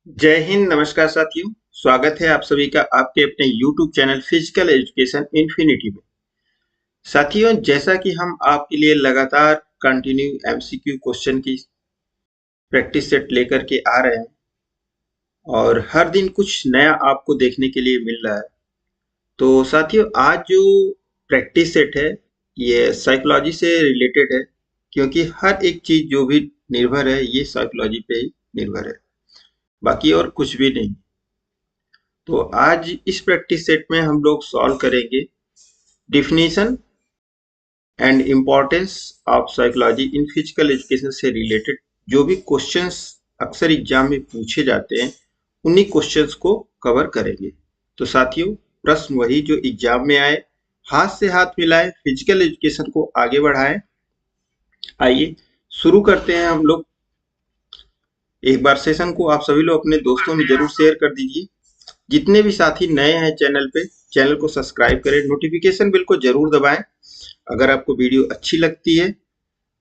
जय हिंद। नमस्कार साथियों, स्वागत है आप सभी का आपके अपने YouTube channel physical education infinity में। साथियों, जैसा कि हम आपके लिए लगातार कंटिन्यू MCQ क्वेश्चन की प्रैक्टिस सेट लेकर के आ रहे हैं और हर दिन कुछ नया आपको देखने के लिए मिल रहा है। तो साथियों, आज जो प्रैक्टिस सेट है ये साइकोलॉजी से रिलेटेड है, क्योंकि हर एक चीज जो भी निर्भर है ये साइकोलॉजी पे ही निर्भर है, बाकी और कुछ भी नहीं। तो आज इस प्रैक्टिस सेट में हम लोग सॉल्व करेंगे definition and importance of psychology in physical education से रिलेटेड जो भी क्वेश्चंस अक्सर एग्जाम में पूछे जाते हैं उन्हीं क्वेश्चंस को कवर करेंगे। तो साथियों, प्रश्न वही जो एग्जाम में आए, हाथ से हाथ मिलाए, फिजिकल एजुकेशन को आगे बढ़ाएं। आइए शुरू करते हैं हम लोग। एक बार सेशन को आप सभी लोग अपने दोस्तों में जरूर शेयर कर दीजिए। जितने भी साथी नए हैं चैनल पे, चैनल को सब्सक्राइब करें, नोटिफिकेशन बेल को जरूर दबाएं। अगर आपको वीडियो अच्छी लगती है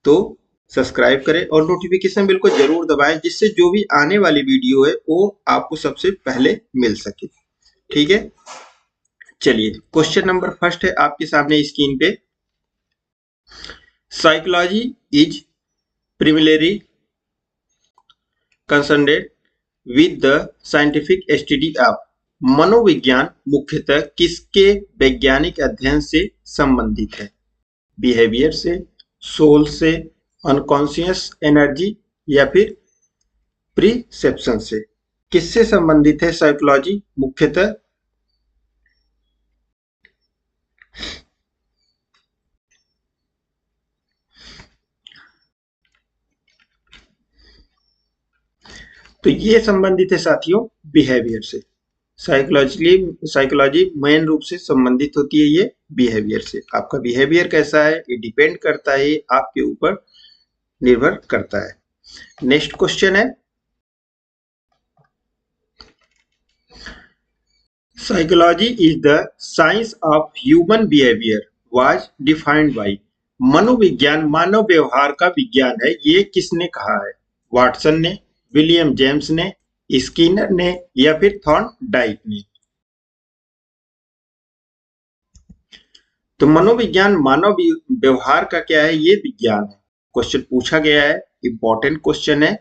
तो सब्सक्राइब करें और नोटिफिकेशन बेल को जरूर दबाएं, जिससे जो भी आने वाली वीडियो है वो आपको सबसे पहले मिल सके। ठीक है, चलिए क्वेश्चन नंबर फर्स्ट है आपके सामने स्क्रीन पे। Psychology is preliminary concerned with the scientific study of. मनोविज्ञान मुख्यतः किसके वैज्ञानिक अध्ययन से संबंधित है? बिहेवियर से, सोल से, अनकॉन्शियस एनर्जी या फिर प्रीसेप्शन से? किससे संबंधित है साइकोलॉजी मुख्यतः? तो ये संबंधित है साथियों बिहेवियर से। साइकोलॉजी मेन रूप से संबंधित होती है ये बिहेवियर से। आपका बिहेवियर कैसा है ये डिपेंड करता है, आपके ऊपर निर्भर करता है। नेक्स्ट क्वेश्चन है, psychology is the science of human behaviour was defined by. मनोविज्ञान मानव व्यवहार का विज्ञान है, ये किसने कहा है? वाटसन ने, विलियम जेम्स ने, स्किनर ने या फिर थॉर्नडाइक ने? तो मनोविज्ञान मानव व्यवहार का क्या है? ये विज्ञान है। क्वेश्चन पूछा गया है, इंपॉर्टेंट क्वेश्चन है।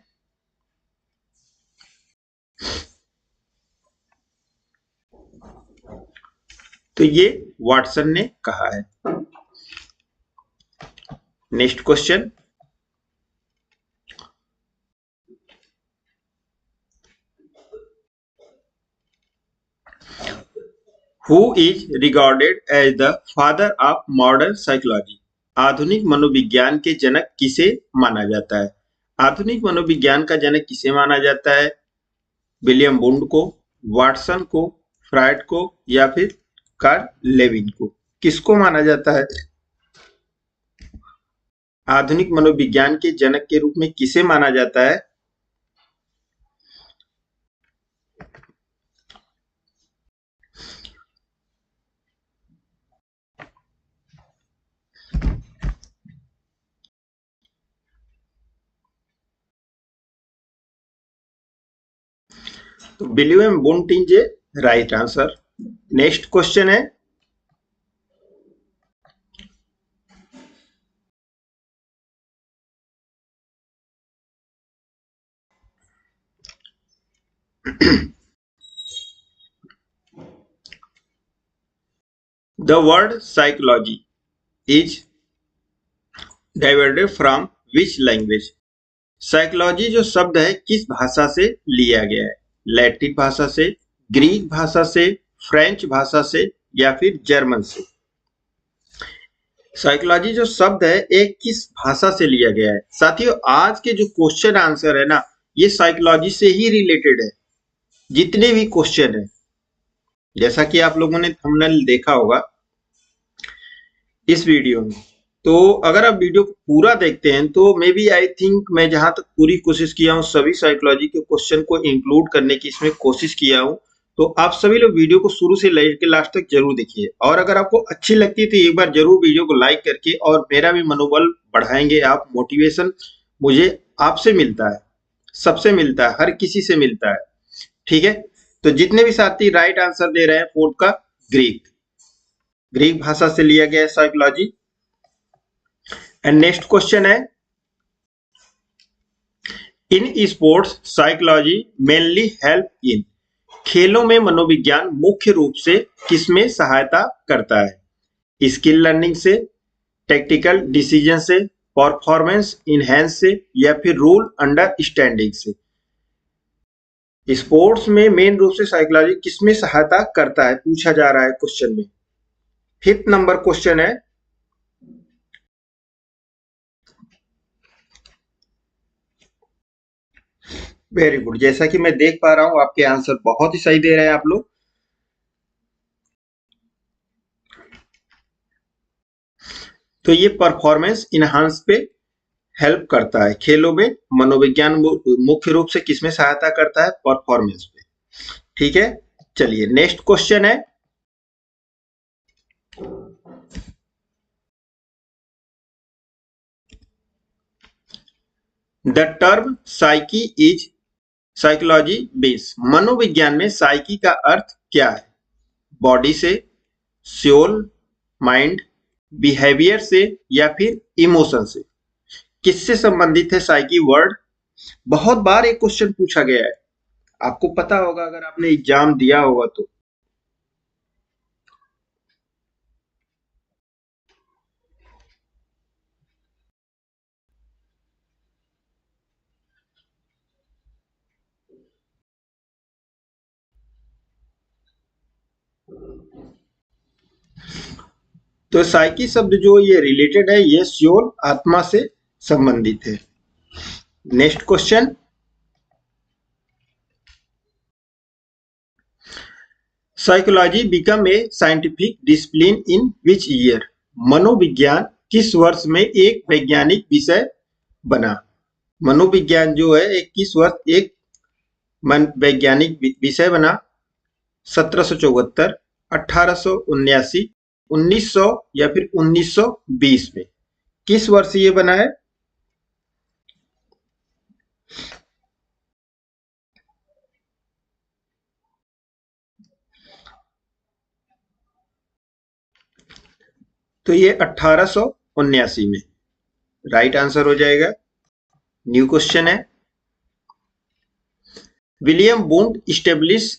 तो ये वाटसन ने कहा है। Next question, who is regarded as the father of modern psychology? आधुनिक मनोविज्ञान के जनक किसे माना जाता है? आधुनिक मनोविज्ञान का जनक किसे माना जाता है? विलियम वुंड को, वाटसन को, फ्रायड को या फिर कार्ल लेविन को? किसको माना जाता है? आधुनिक मनोविज्ञान के जनक के रूप में किसे माना जाता है? तो William wound is a right answer. Next question है, the word psychology is derived from which language? Psychology जो शब्द है किस भाषा से लिया गया है? लैटिन भाषा से, ग्रीक भाषा से, फ्रेंच भाषा से या फिर जर्मन से? साइकोलॉजी जो शब्द है एक किस भाषा से लिया गया है? साथियों, आज के जो क्वेश्चन आंसर है ना, ये साइकोलॉजी से ही रिलेटेड है। जितने भी क्वेश्चन है, जैसा कि आप लोगों ने थंबनेल देखा होगा इस वीडियो में, तो अगर आप वीडियो को पूरा देखते हैं तो मे बी आई थिंक मैं जहां तक पूरी कोशिश किया हूं सभी साइकोलॉजी के क्वेश्चन को इंक्लूड करने की इसमें कोशिश किया हूं। तो आप सभी लोग वीडियो को शुरू से लेकर लास्ट तक जरूर देखिए, और अगर आपको अच्छी लगती है तो एक बार जरूर वीडियो को लाइक करके, और मेरा भी मनोबल बढ़ाएंगे आप। मोटिवेशन मुझे आपसे मिलता है, सबसे मिलता है, हर किसी से मिलता है। ठीक है, तो जितने भी साथी राइट आंसर दे रहे हैं फोर्थ का ग्रीक, ग्रीक भाषा से लिया गया है साइकोलॉजी। एंड नेक्स्ट क्वेश्चन है, in sports psychology mainly help in, खेलों में मनोविज्ञान मुख्य रूप से किसमें सहायता करता है? स्किल लर्निंग से, टेक्टिकल डिसीजन से, परफॉर्मेंस इनहेंस से, या फिर रूल अंडरस्टैंडिंग से। स्पोर्ट्स में मेन रूप से साइकोलॉजी किसमें सहायता करता है, पूछा जा रहा है क्वेश्चन में। फिफ्थ नंबर क्वेश्चन है, वेरी गुड, जैसा कि मैं देख पा रहा हूं आपके आंसर बहुत ही सही दे रहे हैं आप लोग। तो ये परफॉर्मेंस इनहांस पे हेल्प करता है, खेलों में मनोविज्ञान मुख्य रूप से किसमें सहायता करता है? परफॉर्मेंस पे। ठीक है, चलिए नेक्स्ट क्वेश्चन है, the term psyche is psychology base, मनोविज्ञान में साइकी का अर्थ क्या है? बॉडी से, सोल, माइंड, बिहेवियर से, या फिर इमोशन से? किससे संबंधित है साइकी वर्ड? बहुत बार एक क्वेश्चन पूछा गया है, आपको पता होगा अगर आपने एग्जाम दिया होगा तो। तो साइकी शब्द जो ये रिलेटेड है, ये सोल, आत्मा से संबंधित है। Next question, psychology become a scientific discipline in which year, मनोविज्ञान किस वर्ष में एक वैज्ञानिक विषय बना? मनोविज्ञान जो है एक किस वर्ष एक वैज्ञानिक विषय बना? 1774, 1879, 1900, या फिर 1920 में? किस वर्ष ये बना है? तो ये 1879 में राइट आंसर हो जाएगा। न्यू क्वेश्चन है, William Wundt establish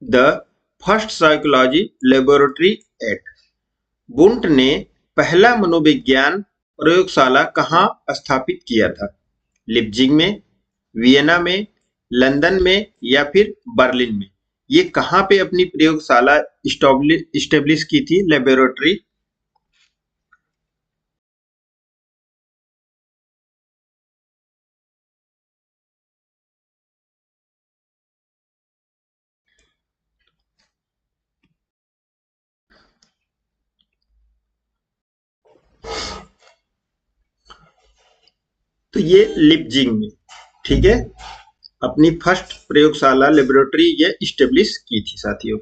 the first psychology laboratory at, Wundt ने पहला मनोविज्ञान प्रयोगशाला कहाँ स्थापित किया था? लिप्जिग में, वियना में, लंदन में, या फिर बर्लिन में? ये कहाँ पे अपनी प्रयोगशाला इस्टेब्लिश की थी, लेबोरेटरी? तो ये लिप्जिग में, ठीक है, अपनी फर्स्ट प्रयोगशाला लेबोरेटरी ये इस्टेब्लिश की थी साथियों।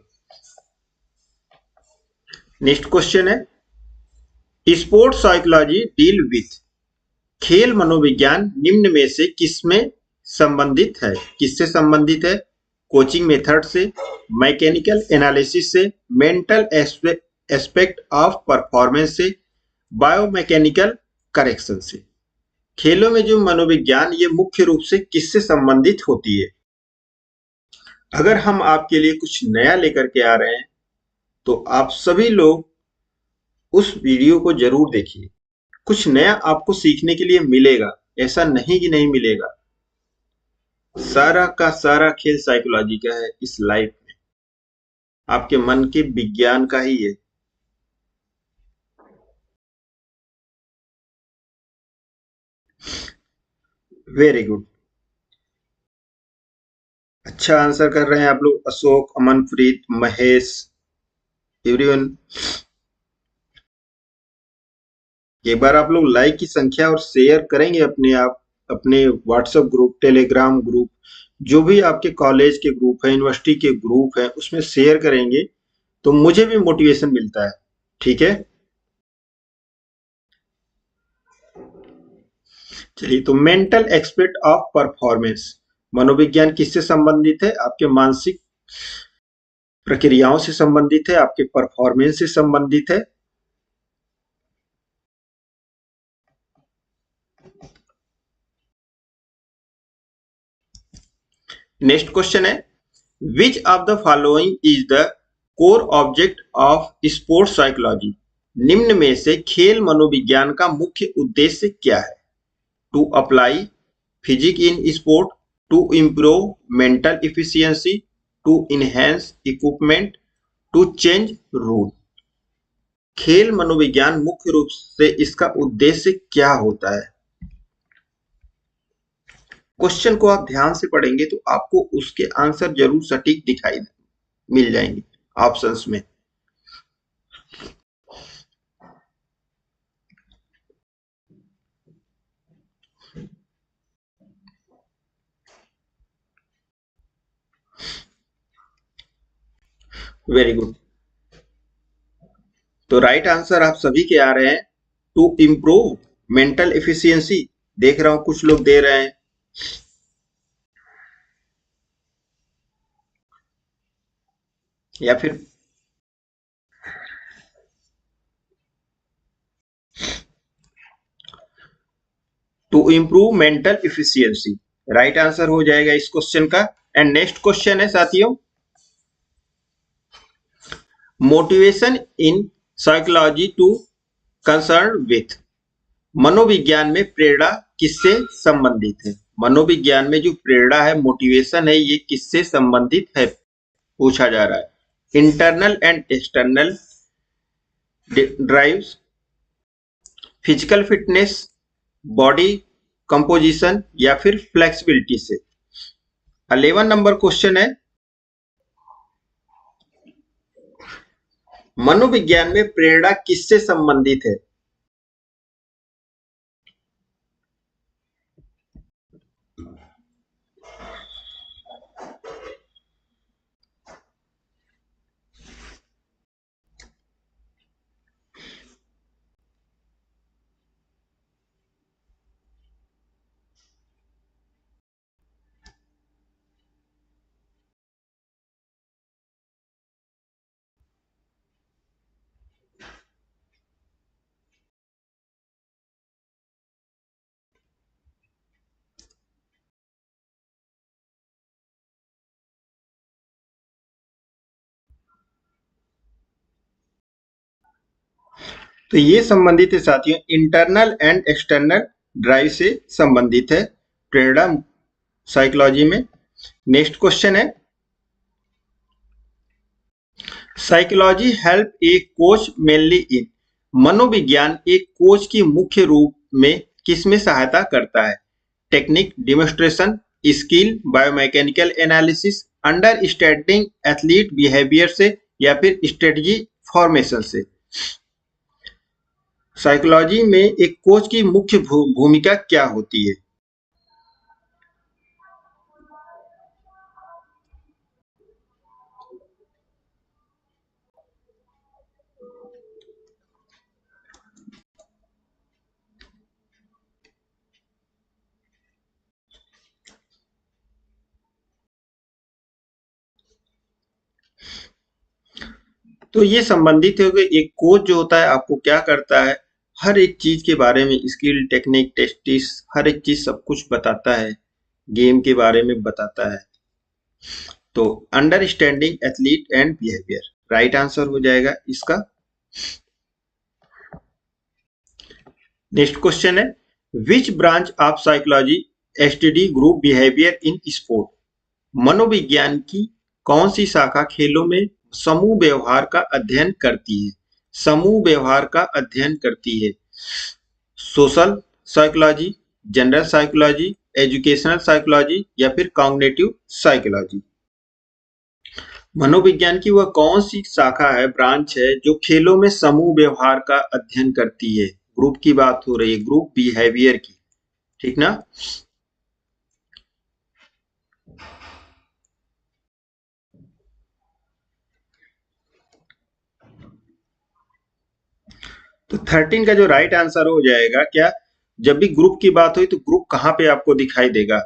नेक्स्ट क्वेश्चन है, स्पोर्ट्स साइकोलॉजी डील विथ, खेल मनोविज्ञान निम्न में से किसमें संबंधित है? किससे संबंधित है? कोचिंग मेथड से, मैकेनिकल एनालिसिस से, मेंटल एस्पेक्ट ऑफ परफॉर्मेंस से, बायोमैकेनिकल करेक्शन से? खेलों में जो मनोविज्ञान ये मुख्य रूप से किससे संबंधित होती है? अगर हम आपके लिए कुछ नया लेकर के आ रहे हैं तो आप सभी लोग उस वीडियो को जरूर देखिए, कुछ नया आपको सीखने के लिए मिलेगा, ऐसा नहीं कि नहीं मिलेगा। सारा का सारा खेल साइकोलॉजी का है इस लाइफ में, आपके मन के विज्ञान का ही है। वेरी गुड, अच्छा आंसर कर रहे हैं आप लोग, अशोक, अमनप्रीत, महेश, एवरीवन। एक बार आप लोग लाइक की संख्या और शेयर करेंगे अपने आप, अपने व्हाट्सएप ग्रुप, टेलीग्राम ग्रुप, जो भी आपके कॉलेज के ग्रुप है, यूनिवर्सिटी के ग्रुप है, उसमें शेयर करेंगे तो मुझे भी मोटिवेशन मिलता है। ठीक है, चलिए, तो मेंटल एस्पेक्ट ऑफ परफॉर्मेंस, मनोविज्ञान किससे संबंधित है? आपके मानसिक प्रक्रियाओं से संबंधित है, आपके परफॉर्मेंस से संबंधित है। नेक्स्ट क्वेश्चन है, which of the following is the core object of sports psychology? निम्न में से खेल मनोविज्ञान का मुख्य उद्देश्य क्या है? To apply physics in sport, to improve mental efficiency, to enhance equipment, to change rule. खेल मनोविज्ञान मुख्य रूप से इसका उद्देश्य क्या होता है? क्वेश्चन को आप ध्यान से पढ़ेंगे तो आपको उसके आंसर जरूर सटीक दिखाई मिल जाएंगे ऑप्शंस में। Very good. तो राइट आंसर आप सभी के आ रहे हैं टू इम्प्रूव मेंटल एफिशिएंसी। देख रहा हूं कुछ लोग दे रहे हैं। या फिर to improve mental efficiency right answer हो जाएगा इस क्वेश्चन का। एंड नेक्स्ट क्वेश्चन है साथियों, motivation in psychology to concern with. मनोविज्ञान में प्रेरणा किससे संबंधित है? मनोविज्ञान में जो प्रेरणा है, मोटिवेशन है, ये किससे संबंधित है पूछा जा रहा है। Internal and external drives, physical fitness, body composition या फिर फ्लेक्सिबिलिटी से। 11 नंबर क्वेश्चन है, मनोविज्ञान में प्रेरणा किससे संबंधित है? तो ये संबंधित है साथियों, इंटरनल एंड एक्सटर्नल ड्राइव से संबंधित है प्रेरणा साइकोलॉजी में। नेक्स्ट क्वेश्चन है, साइकोलॉजी हेल्प ए कोच मेनली इन। मनोविज्ञान एक कोच की मुख्य रूप में किसमें सहायता करता है? Technique demonstration, skill, biomechanical analysis, understanding athlete behaviour से या फिर स्ट्रेटजी फॉर्मेशन से। साइकोलॉजी में एक कोच की मुख्य भूमिका क्या होती है? तो ये संबंधित है कि एक कोच जो होता है आपको क्या करता है, हर एक चीज के बारे में, स्किल, टेक्निक, टेस्टिस, हर एक चीज सब कुछ बताता है, गेम के बारे में बताता है। तो understanding athlete and behaviour right answer हो जाएगा इसका। नेक्स्ट क्वेश्चन है, which branch of psychology study group behaviour in sport. मनोविज्ञान की कौन सी शाखा खेलों में समूह व्यवहार का अध्ययन करती है? समूह व्यवहार का अध्ययन करती है। Social psychology, general psychology, educational psychology या फिर कॉग्निटिव साइकोलॉजी। मनोविज्ञान की वह कौन सी शाखा है, ब्रांच है, जो खेलों में समूह व्यवहार का अध्ययन करती है? ग्रुप की बात हो रही है, ग्रुप बिहेवियर की, ठीक ना। तो 13 का जो राइट आंसर हो जाएगा क्या, जब भी ग्रुप की बात हुई तो ग्रुप कहां पे आपको दिखाई देगा?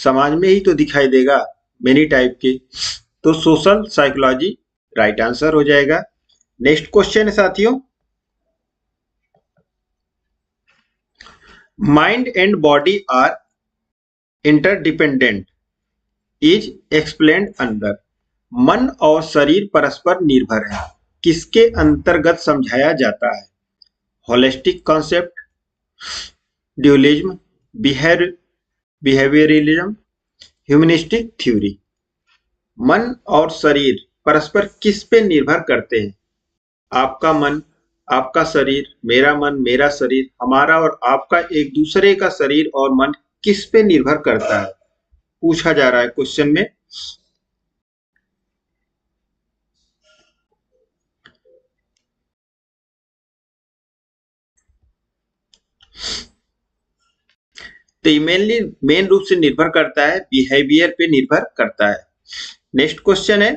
समाज में ही तो दिखाई देगा मेनी टाइप के। तो सोशल साइकोलॉजी राइट आंसर हो जाएगा। नेक्स्ट क्वेश्चन है साथियों, mind and body are interdependent is explained under. मन और शरीर परस्पर निर्भर है, किसके अंतर्गत समझाया जाता है? Holistic concept, dualism, behaviourism, humanistic theory. मन और शरीर परस्पर किस पे निर्भर करते हैं? आपका मन, आपका शरीर, मेरा मन, मेरा शरीर, हमारा और आपका एक दूसरे का शरीर और मन किस पे निर्भर करता है, पूछा जा रहा है क्वेश्चन में। तो मेन रूप से निर्भर करता है, बिहेवियर पे निर्भर करता है। नेक्स्ट क्वेश्चन है,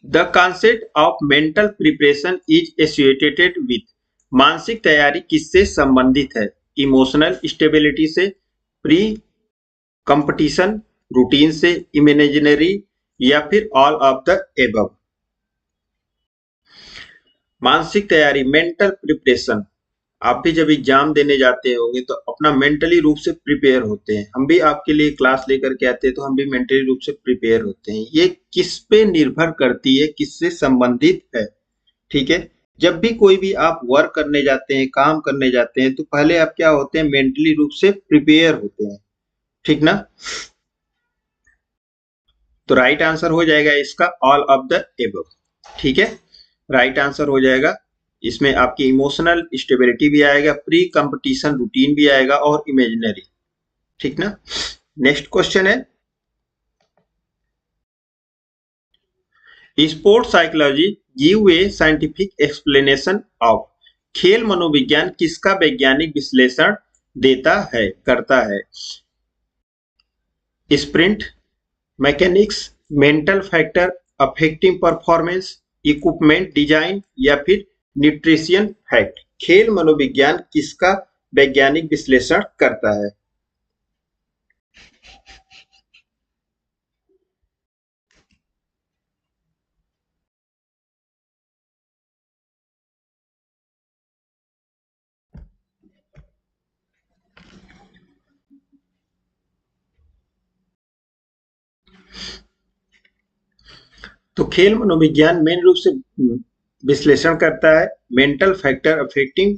the concept of mental preparation is associated with. मानसिक तैयारी किससे संबंधित है? इमोशनल स्टेबिलिटी से, प्री कंपटीशन रूटीन से, इमेजिनरी, या फिर ऑल ऑफ द एबव। मानसिक तैयारी, मेंटल प्रिपरेशन, आप भी जब एग्जाम देने जाते होंगे तो अपना मेंटली रूप से प्रिपेयर होते हैं। हम भी आपके लिए क्लास लेकर के आते हैं तो हम भी मेंटली रूप से प्रिपेयर होते हैं। ये किस पे निर्भर करती है, किससे संबंधित है? ठीक है, जब भी कोई भी आप वर्क करने जाते हैं, काम करने जाते हैं, तो पहले आप क्या होते हैं, मेंटली रूप से प्रिपेयर होते हैं। ठीक ना? तो राइट आंसर हो जाएगा इसका ऑल ऑफ द एबव। ठीक है, राइट आंसर हो जाएगा। इसमें आपकी इमोशनल स्टेबिलिटी भी आएगा, प्री कंपटीशन रूटीन भी आएगा और इमेजिनरी। ठीक ना? नेक्स्ट क्वेश्चन है, sports psychology give a scientific explanation of. खेल मनोविज्ञान किसका वैज्ञानिक विश्लेषण देता है, करता है? Sprint, mechanics, mental factor affecting performance, equipment design, या फिर न्यूट्रिशन फैक्ट। खेल मनोविज्ञान किसका वैज्ञानिक विश्लेषण करता है? तो खेल मनोविज्ञान मेन रूप से विश्लेषण करता है, मेंटल फैक्टर अफेक्टिंग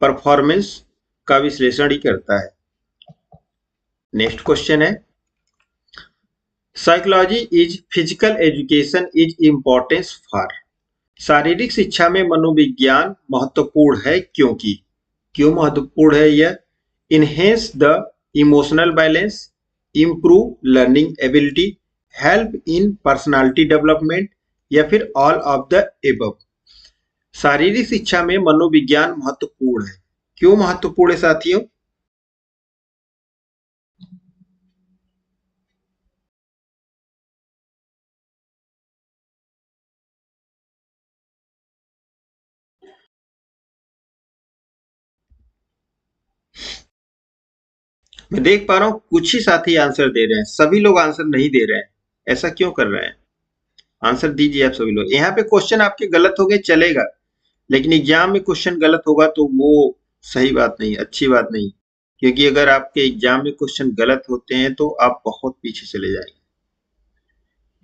परफॉर्मेंस का विश्लेषण ही करता है। नेक्स्ट क्वेश्चन है, psychology is physical education is importance for. शारीरिक शिक्षा में मनोविज्ञान महत्वपूर्ण है क्योंकि, क्यों महत्वपूर्ण है यह? Enhance the emotional balance, improve learning ability, help in personality development, या फिर ऑल ऑफ द एबव। शारीरिक शिक्षा में मनोविज्ञान महत्वपूर्ण है, क्यों महत्वपूर्ण है साथियों? मैं देख पा रहा हूं कुछ ही साथी आंसर दे रहे हैं, सभी लोग आंसर नहीं दे रहे हैं, ऐसा क्यों कर रहे हैं? आंसर दीजिए आप सभी लोग। यहाँ पे क्वेश्चन आपके गलत हो गए चलेगा, लेकिन एग्जाम में क्वेश्चन गलत होगा तो वो सही बात नहीं, अच्छी बात नहीं। क्योंकि अगर आपके एग्जाम में क्वेश्चन गलत होते हैं तो आप बहुत पीछे चले जाएंगे,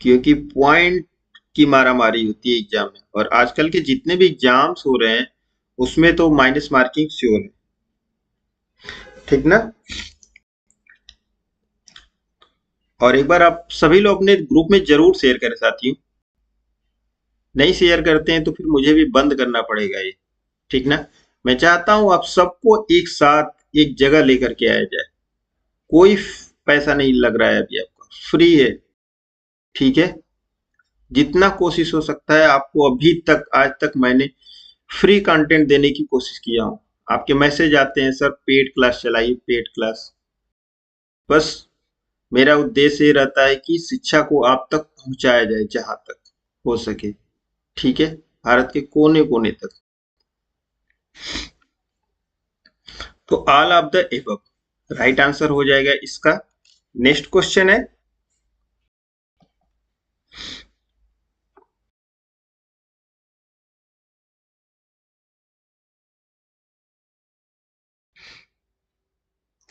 क्योंकि पॉइंट की मारामारी होती है एग्जाम में। और आजकल के जितने भी एग्जाम्स हो रहे हैं उसमें तो माइनस मार्किंग श्योर है। ठीक ना? और एक बार आप सभी लोग अपने ग्रुप में जरूर शेयर करें साथियों, नहीं शेयर करते हैं तो फिर मुझे भी बंद करना पड़ेगा ये। ठीक ना? मैं चाहता हूं आप सबको एक साथ एक जगह लेकर के आया जाए, कोई पैसा नहीं लग रहा है अभी, आपका फ्री है। ठीक है, जितना कोशिश हो सकता है आपको, अभी तक आज तक मैंने फ्री कंटेंट देने की कोशिश किया हूं। आपके मैसेज आते हैं, सर पेड क्लास चलाइए, पेड क्लास। बस मेरा उद्देश्य ये रहता है कि शिक्षा को आप तक पहुंचाया जाए जहां तक हो सके। ठीक है, भारत के कोने कोने तक। तो all of the above right answer हो जाएगा इसका। नेक्स्ट क्वेश्चन है,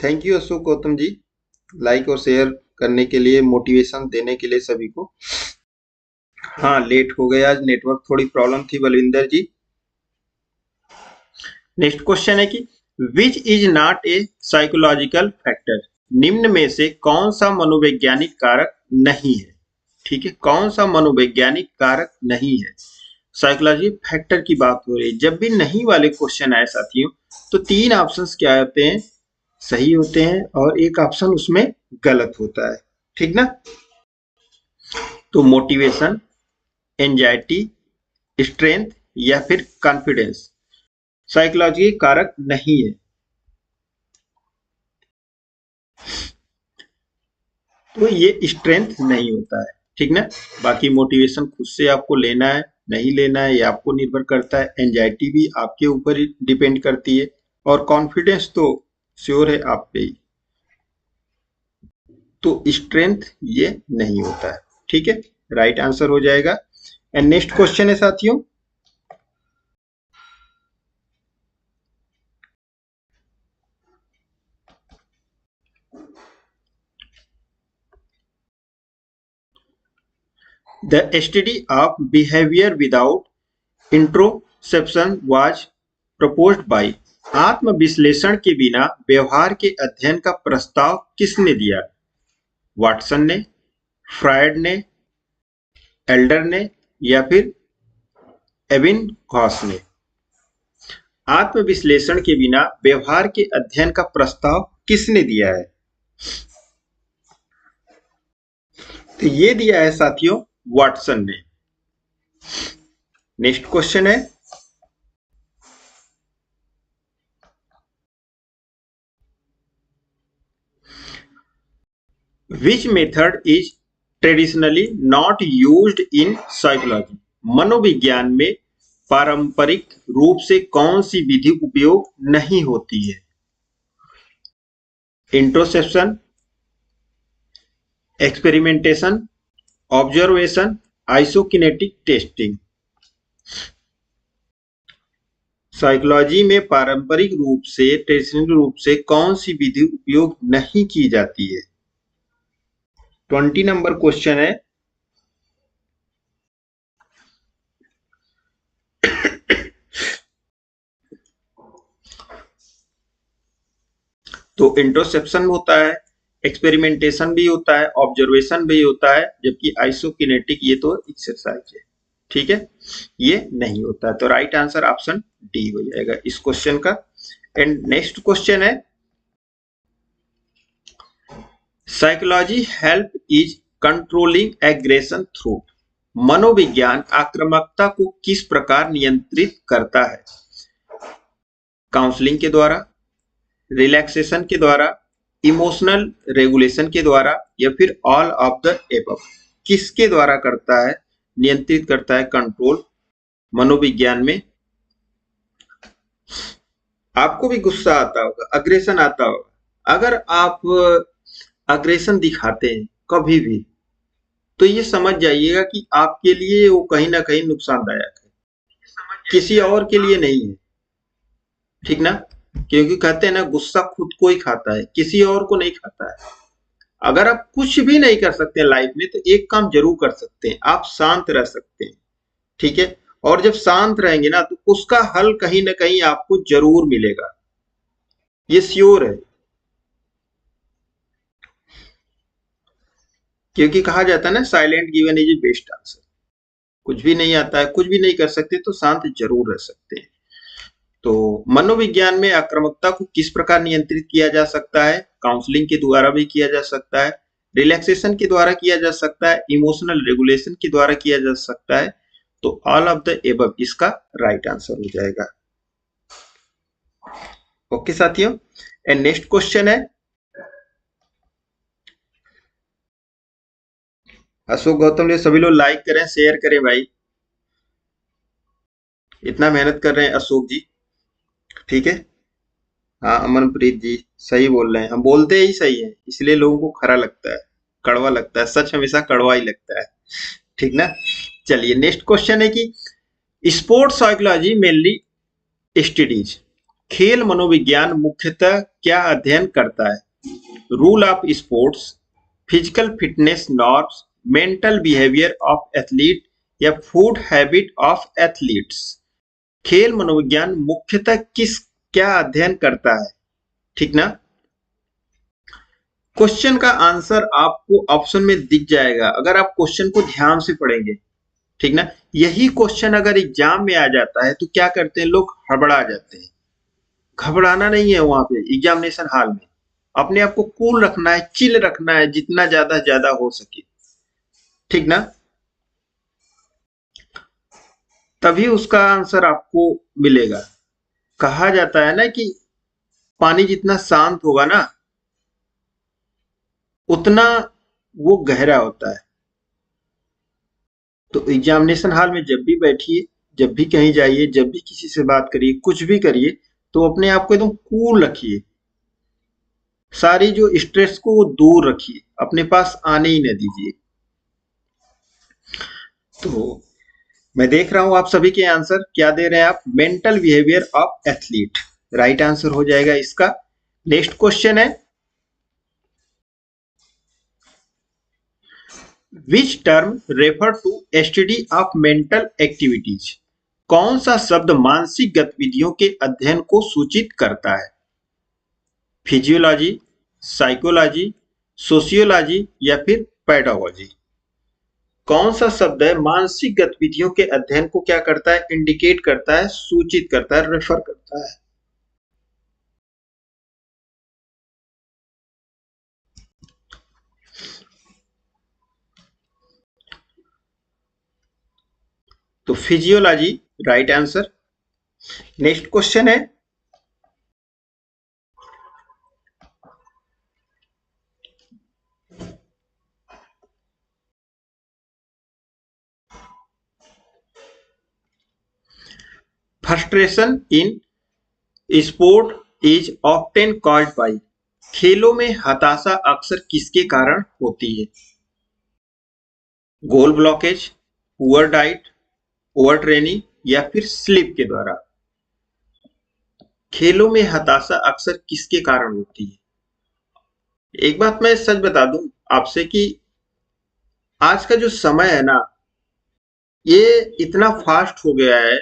thank you Ashok Gautam ji, like और शेयर करने के लिए, मोटिवेशन देने के लिए सभी को। हाँ, लेट हो गया, आज नेटवर्क थोड़ी प्रॉब्लम थी बलविंदर जी। नेक्स्ट क्वेश्चन है कि which is not a psychological factor, निम्न में से कौन सा मनोवैज्ञानिक कारक नहीं है। ठीक है, कौन सा मनोवैज्ञानिक कारक नहीं है। साइकोलॉजी फैक्टर की बात हो रही है। जब भी नहीं वाले क्वेश्चन आए साथियों, तो तीन ऑप्शंस क्या होते हैं, सही होते हैं और एक ऑप्शन उसमें गलत होता है। ठीक ना। तो मोटिवेशन, एंजाइटी, स्ट्रेंथ या फिर कॉन्फिडेंस साइकोलॉजी कारक नहीं है। तो ये स्ट्रेंथ नहीं होता है। ठीक ना। बाकी मोटिवेशन खुद से आपको लेना है नहीं लेना है ये आपको निर्भर करता है। एंजाइटी भी आपके ऊपर ही डिपेंड करती है और कॉन्फिडेंस तो श्योर है आप पे ही। तो स्ट्रेंथ ये नहीं होता है। ठीक है, राइट आंसर हो जाएगा। एंड नेक्स्ट क्वेश्चन है साथियों, the study of behaviour without introspection was proposed by, आत्म विश्लेषण के बिना व्यवहार के अध्ययन का प्रस्ताव किसने दिया। वाटसन ने, फ्रायड ने, एल्डर ने या फिर एबिंगहॉस ने। आत्म विश्लेषण के बिना व्यवहार के अध्ययन का प्रस्ताव किसने दिया है। तो ये दिया है साथियों वाटसन ने। नेक्स्ट क्वेश्चन है, which method is traditionally not used in psychology, मनोविज्ञान में पारंपरिक रूप से कौन सी विधि उपयोग नहीं होती है। इंट्रोसेप्शन, एक्सपेरिमेंटेशन, ऑब्जर्वेशन, आइसोकिनेटिक टेस्टिंग। साइकोलॉजी में पारंपरिक रूप से ट्रेडिशनल रूप से कौन सी विधि उपयोग नहीं की जाती है। 20 नंबर क्वेश्चन है, तो इंट्रोसेप्शन होता है, एक्सपेरिमेंटेशन भी होता है, ऑब्जर्वेशन भी होता है, जबकि आइसोकिनेटिक ये तो एक्सरसाइज है। ठीक है, ये नहीं होता है। तो राइट आंसर ऑप्शन डी हो जाएगा इस क्वेश्चन का। एंड नेक्स्ट क्वेश्चन है, psychology help is controlling aggression through, मनोविज्ञान आक्रामकता को किस प्रकार नियंत्रित करता है। काउंसलिंग के द्वारा, रिलैक्सेशन के द्वारा, इमोशनल रेगुलेशन के द्वारा या फिर ऑल ऑफ द एबव। किसके द्वारा करता है, नियंत्रित करता है कंट्रोल मनोविज्ञान में। आपको भी गुस्सा आता होगा, अग्रेशन आता होगा। अगर आप अग्रेशन दिखाते हैं कभी भी, तो ये समझ जाइएगा कि आपके लिए वो कहीं ना कहीं नुकसानदायक है, किसी और के लिए नहीं है। ठीक ना। क्योंकि कहते हैं ना, गुस्सा खुद को ही खाता है, किसी और को नहीं खाता है। अगर आप कुछ भी नहीं कर सकते लाइफ में, तो एक काम जरूर कर सकते हैं, आप शांत रह सकते हैं। ठीक है, और जब शांत रहेंगे ना, तो उसका हल कहीं ना कहीं आपको जरूर मिलेगा, ये श्योर है। क्योंकि कहा जाता है ना, silent given is best answer. कुछ भी नहीं आता है, कुछ भी नहीं कर सकते, तो शांत जरूर रह सकते हैं। तो मनोविज्ञान में आक्रामकता को किस प्रकार नियंत्रित किया जा सकता है। काउंसलिंग के द्वारा भी किया जा सकता है, रिलैक्सेशन के द्वारा किया जा सकता है, इमोशनल रेगुलेशन के द्वारा किया जा सकता है। तो ऑल ऑफ द एबव इसका राइट आंसर हो जाएगा। ओके साथियों, एंड नेक्स्ट क्वेश्चन है, अशोक गौतम ने सभी लोग लाइक करें, शेयर करें भाई, इतना मेहनत कर रहे हैं अशोक जी। ठीक है। हाँ अमनप्रीत जी सही बोल रहे हैं, हम बोलते ही सही है इसलिए लोगों को खरा लगता है, कड़वा लगता है, सच हमेशा कड़वा ही लगता है। ठीक ना। चलिए नेक्स्ट क्वेश्चन है कि स्पोर्ट्स साइकोलॉजी मेनली स्टडीज, खेल मनोविज्ञान मुख्यतः क्या अध्ययन करता है? Rule of sports, physical fitness norms, mental behaviour of athlete या फूड हैबिट ऑफ एथलीट्स। खेल मनोविज्ञान मुख्यतः किस क्या अध्ययन करता है? ठीक ना। क्वेश्चन का आंसर आपको ऑप्शन में दिख जाएगा अगर आप क्वेश्चन को ध्यान से पढ़ेंगे। ठीक ना। यही क्वेश्चन अगर एग्जाम में आ जाता है तो क्या करते हैं लोग, हड़बड़ा जाते हैं। घबराना नहीं है वहां पे एग्जामिनेशन हॉल में, अपने आप को कूल रखना है, चिल रखना है जितना ज्यादा हो सके। ठीक ना। तभी उसका आंसर आपको मिलेगा। कहा जाता है ना कि पानी जितना शांत होगा ना उतना वो गहरा होता है। तो एग्जामिनेशन हॉल में जब भी बैठिए, जब भी कहीं जाइए, जब भी किसी से बात करिए, कुछ भी करिए, तो अपने आप को एकदम कूल रखिए, सारी जो स्ट्रेस को वो दूर रखिए, अपने पास आने ही न दीजिए। तो मैं देख रहा हूं आप सभी के आंसर क्या दे रहे हैं आप, mental behaviour of athlete right answer हो जाएगा इसका। नेक्स्ट क्वेश्चन है which term refer to study of mental activities, कौन सा शब्द मानसिक गतिविधियों के अध्ययन को सूचित करता है? फिजियोलॉजी, साइकोलॉजी, सोशियोलॉजी या फिर पेडागोजी। कौन सा शब्द है मानसिक गतिविधियों के अध्ययन को क्या करता है, इंडिकेट करता है, सूचित करता है, रेफर करता है? तो physiology right answer. Next question है frustration in sport is often caused by, खेलों में हताशा अक्सर किसके कारण होती है? Goal blockage, poor diet, over training या फिर स्लीप के द्वारा। खेलों में हताशा अक्सर किसके कारण होती है? एक बात मैं सच बता दूं आपसे कि आज का जो समय है ना ये इतना फास्ट हो गया है,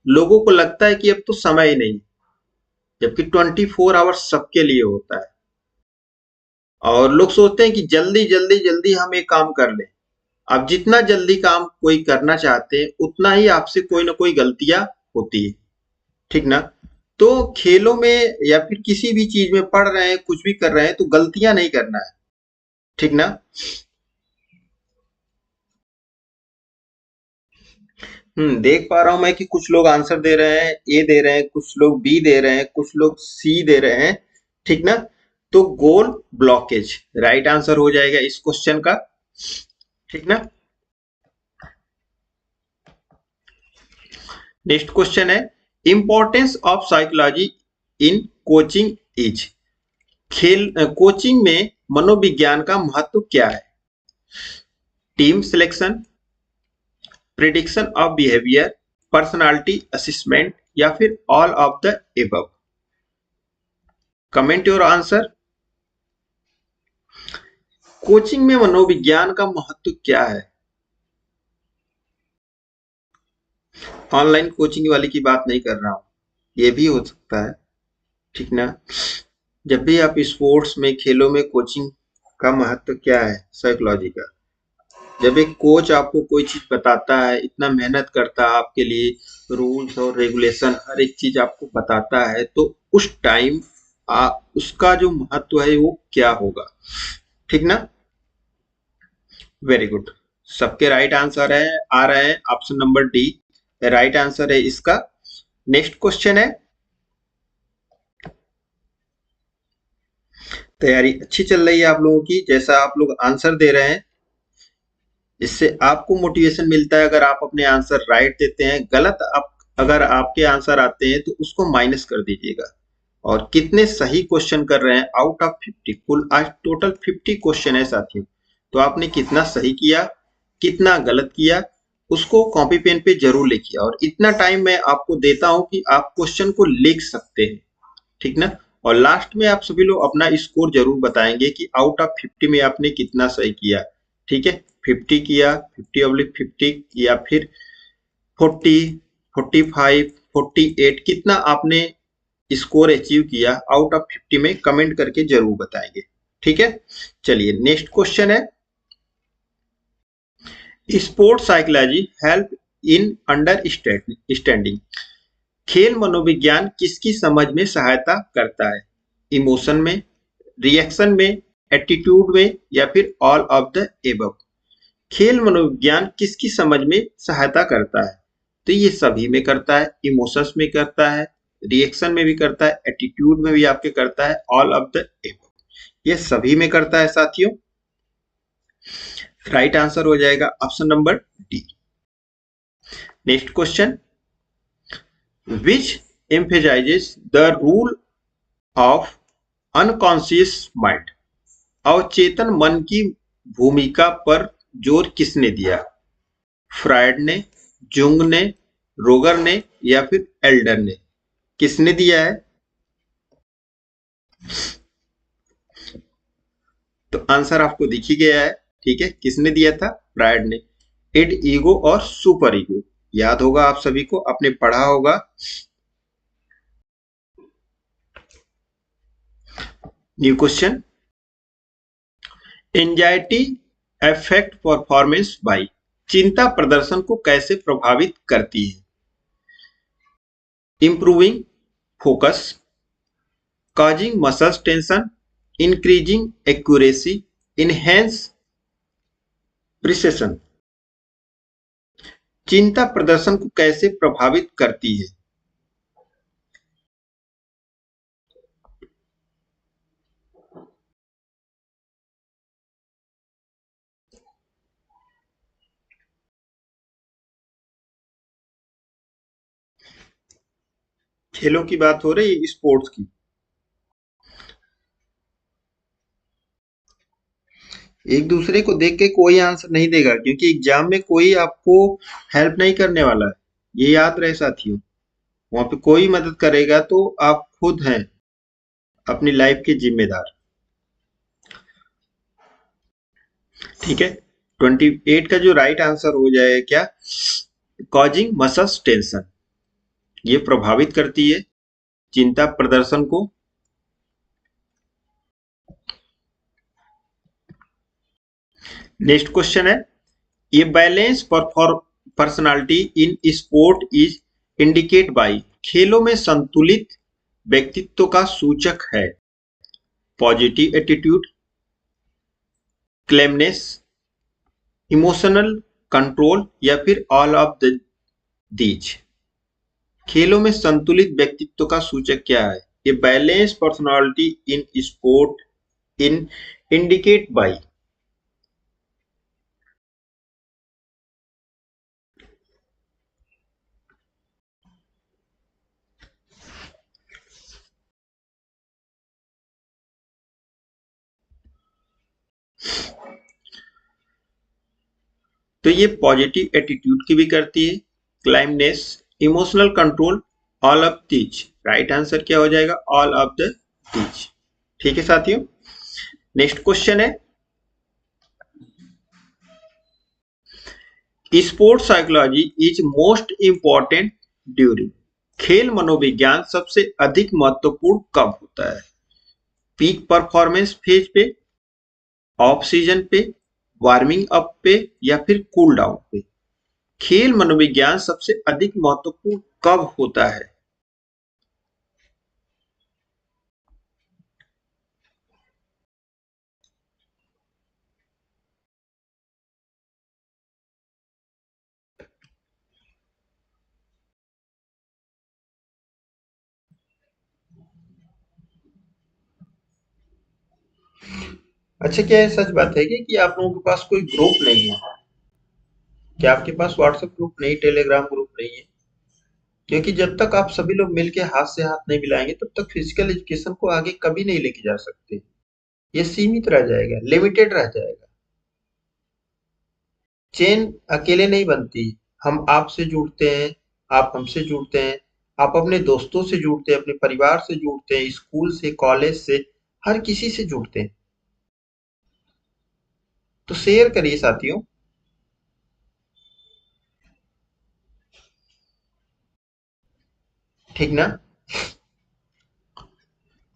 लोगों को लगता है कि अब तो समय ही नहीं, जबकि 24 आवर्स सबके लिए होता है। और लोग सोचते हैं कि जल्दी जल्दी जल्दी हम एक काम कर लें। अब जितना जल्दी काम कोई करना चाहते हैं उतना ही आपसे कोई ना कोई गलतियां होती है। ठीक ना। तो खेलों में या फिर किसी भी चीज में पढ़ रहे हैं, कुछ भी कर रहे हैं, तो गलतियां नहीं करना है। ठीक ना। देख पा रहा हूं मैं कि कुछ लोग आंसर दे रहे हैं, ए दे रहे हैं, कुछ लोग बी दे रहे हैं, कुछ लोग सी दे रहे हैं। ठीक ना। तो गोल ब्लॉकेज राइट आंसर हो जाएगा इस क्वेश्चन का। ठीक ना। नेक्स्ट क्वेश्चन है importance of psychology in coaching is, खेल कोचिंग में मनोविज्ञान का महत्व क्या है? Team selection, prediction of behaviour, personality assessment या फिर all of the above. Comment your answer. Coaching में मनोविज्ञान का महत्व क्या है? ऑनलाइन कोचिंग वाली की बात नहीं कर रहा हूं, ये भी हो सकता है। ठीक ना। जब भी आप स्पोर्ट्स में, खेलों में कोचिंग का महत्व क्या है साइकोलॉजी का, जब एक कोच आपको कोई चीज बताता है, इतना मेहनत करता है आपके लिए, रूल्स और रेगुलेशन हर एक चीज आपको बताता है, तो उस टाइम उसका जो महत्व है वो क्या होगा? ठीक ना। Very good. सबके राइट आंसर है आ रहे हैं, option number D right answer है इसका। नेक्स्ट क्वेश्चन है, तैयारी अच्छी चल रही है आप लोगों की, जैसा आप लोग आंसर दे रहे हैं इससे आपको मोटिवेशन मिलता है। अगर आप अपने आंसर राइट देते हैं, गलत आप अगर आपके आंसर आते हैं तो उसको माइनस कर दीजिएगा। और कितने सही क्वेश्चन कर रहे हैं आउट ऑफ 50, कुल आज टोटल 50 क्वेश्चन है साथियों। तो आपने कितना सही किया, कितना गलत किया, उसको कॉपी पेन पे जरूर लिखिए। और इतना टाइम मैं आपको देता हूं कि आप क्वेश्चन को लिख सकते हैं, ठीक ना। और लास्ट में आप सभी लोग अपना स्कोर जरूर बताएंगे कि आउट ऑफ 50 में आपने कितना सही किया, ठीक है। 50 किया, 50/50 या फिर 40, 45, 48, कितना आपने स्कोर अचीव किया आउट ऑफ 50 में, कमेंट करके जरूर बताएंगे, ठीक है। चलिए नेक्स्ट क्वेश्चन है, sports psychology help in understanding. खेल मनोविज्ञान किसकी समझ में सहायता करता है? इमोशन में, रिएक्शन में, एटीट्यूड में, या फिर ऑल ऑफ द एबव। खेल मनोविज्ञान किसकी समझ में सहायता करता है? तो ये सभी में करता है, इमोशंस में करता है, रिएक्शन में भी करता है, एटीट्यूड में भी आपके करता है, ऑल ऑफ द एबव, ये सभी में करता है साथियों। राइट आंसर हो जाएगा option number D. Next question, which emphasizes the rule of unconscious mind। अवचेतन मन की भूमिका पर जोर किसने दिया? फ्रायड ने, जुंग ने, रोगर ने, या फिर एल्डर ने? किसने दिया है? तो आंसर आपको दिख ही गया है, ठीक है। किसने दिया था? फ्रायड ने। इड, ईगो और सुपर ईगो, याद होगा आप सभी को, आपने पढ़ा होगा। New question, anxiety affect performance by. चिंता प्रदर्शन को कैसे प्रभावित करती है? Improving focus, causing muscle tension, increasing accuracy, enhance precision। चिंता प्रदर्शन को कैसे प्रभावित करती है? खेलों की बात हो रही है, स्पोर्ट्स की। एक दूसरे को देख के कोई आंसर नहीं देगा, क्योंकि एग्जाम में कोई आपको हेल्प नहीं करने वाला है, ये याद रहे साथियों। वहां पे कोई मदद करेगा तो आप खुद हैं अपनी लाइफ के जिम्मेदार, ठीक है। 28 का जो राइट आंसर हो जाएगा क्या? कॉजिंग मसल्स टेंशन, ये प्रभावित करती है चिंता प्रदर्शन को। नेक्स्ट क्वेश्चन है, ये balance personality in sport is indicate by. खेलों में संतुलित व्यक्तित्व का सूचक है पॉजिटिव एटीट्यूड, क्लेमनेस, इमोशनल कंट्रोल, या फिर ऑल ऑफ दीज। खेलों में संतुलित व्यक्तित्व का सूचक क्या है? ये balance personality in sport in indicate by. तो ये पॉजिटिव एटीट्यूड की भी करती है, calmness, emotional control, all of these. Right answer क्या हो जाएगा? ऑल ऑफ द दीज, ठीक है साथियों। नेक्स्ट क्वेश्चन है, sports psychology is most important during. खेल मनोविज्ञान सबसे अधिक महत्वपूर्ण कब होता है? पीक परफॉर्मेंस फेज पे, ऑफ सीजन पे, वार्मिंग अप पे, या फिर कूल डाउन पे? खेल मनोविज्ञान सबसे अधिक महत्वपूर्ण कब होता है? अच्छा, क्या ये सच बात है कि आप लोगों के पास कोई ग्रुप नहीं है? क्या आपके पास व्हाट्सएप ग्रुप नहीं, टेलीग्राम ग्रुप नहीं है? क्योंकि जब तक आप सभी लोग मिलके हाथ से हाथ नहीं मिलाएंगे तब तक फिजिकल एजुकेशन को आगे कभी नहीं लेके जा सकते। ये सीमित रह जाएगा, लिमिटेड रह जाएगा। चेन अकेले नहीं बनती। हम आपसे जुड़ते हैं, आप हमसे जुड़ते हैं, आप अपने दोस्तों से जुड़ते हैं, अपने परिवार से जुड़ते हैं, स्कूल से, कॉलेज से, हर किसी से जुड़ते हैं। तो शेयर करिए साथियों। ठीक ना?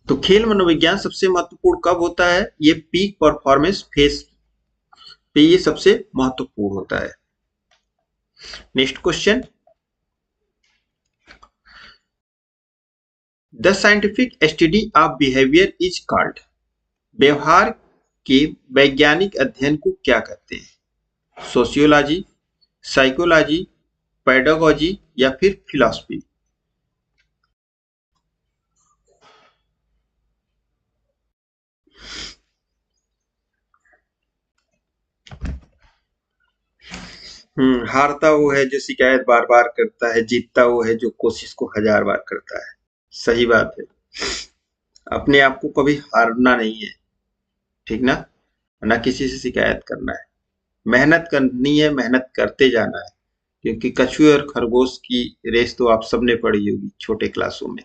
तो खेल मनोविज्ञान सबसे महत्वपूर्ण कब होता है? ये पीक परफॉर्मेंस फेज पे ये सबसे महत्वपूर्ण होता है। Next question, the scientific study of behaviour is called. व्यवहार के वैज्ञानिक अध्ययन को क्या कहते हैं? सोशियोलॉजी, साइकोलॉजी, पेडागोजी या फिर फिलॉसफी? हारता वो है जो शिकायत बार बार करता है, जीतता वो है जो कोशिश को हजार बार करता है। सही बात है। अपने आप को कभी हारना नहीं है, ठीक ना? ना किसी से शिकायत करना है, मेहनत करनी है, मेहनत करते जाना है। क्योंकि कछुए और खरगोश की रेस तो आप सबने पढ़ी होगी छोटे क्लासों में,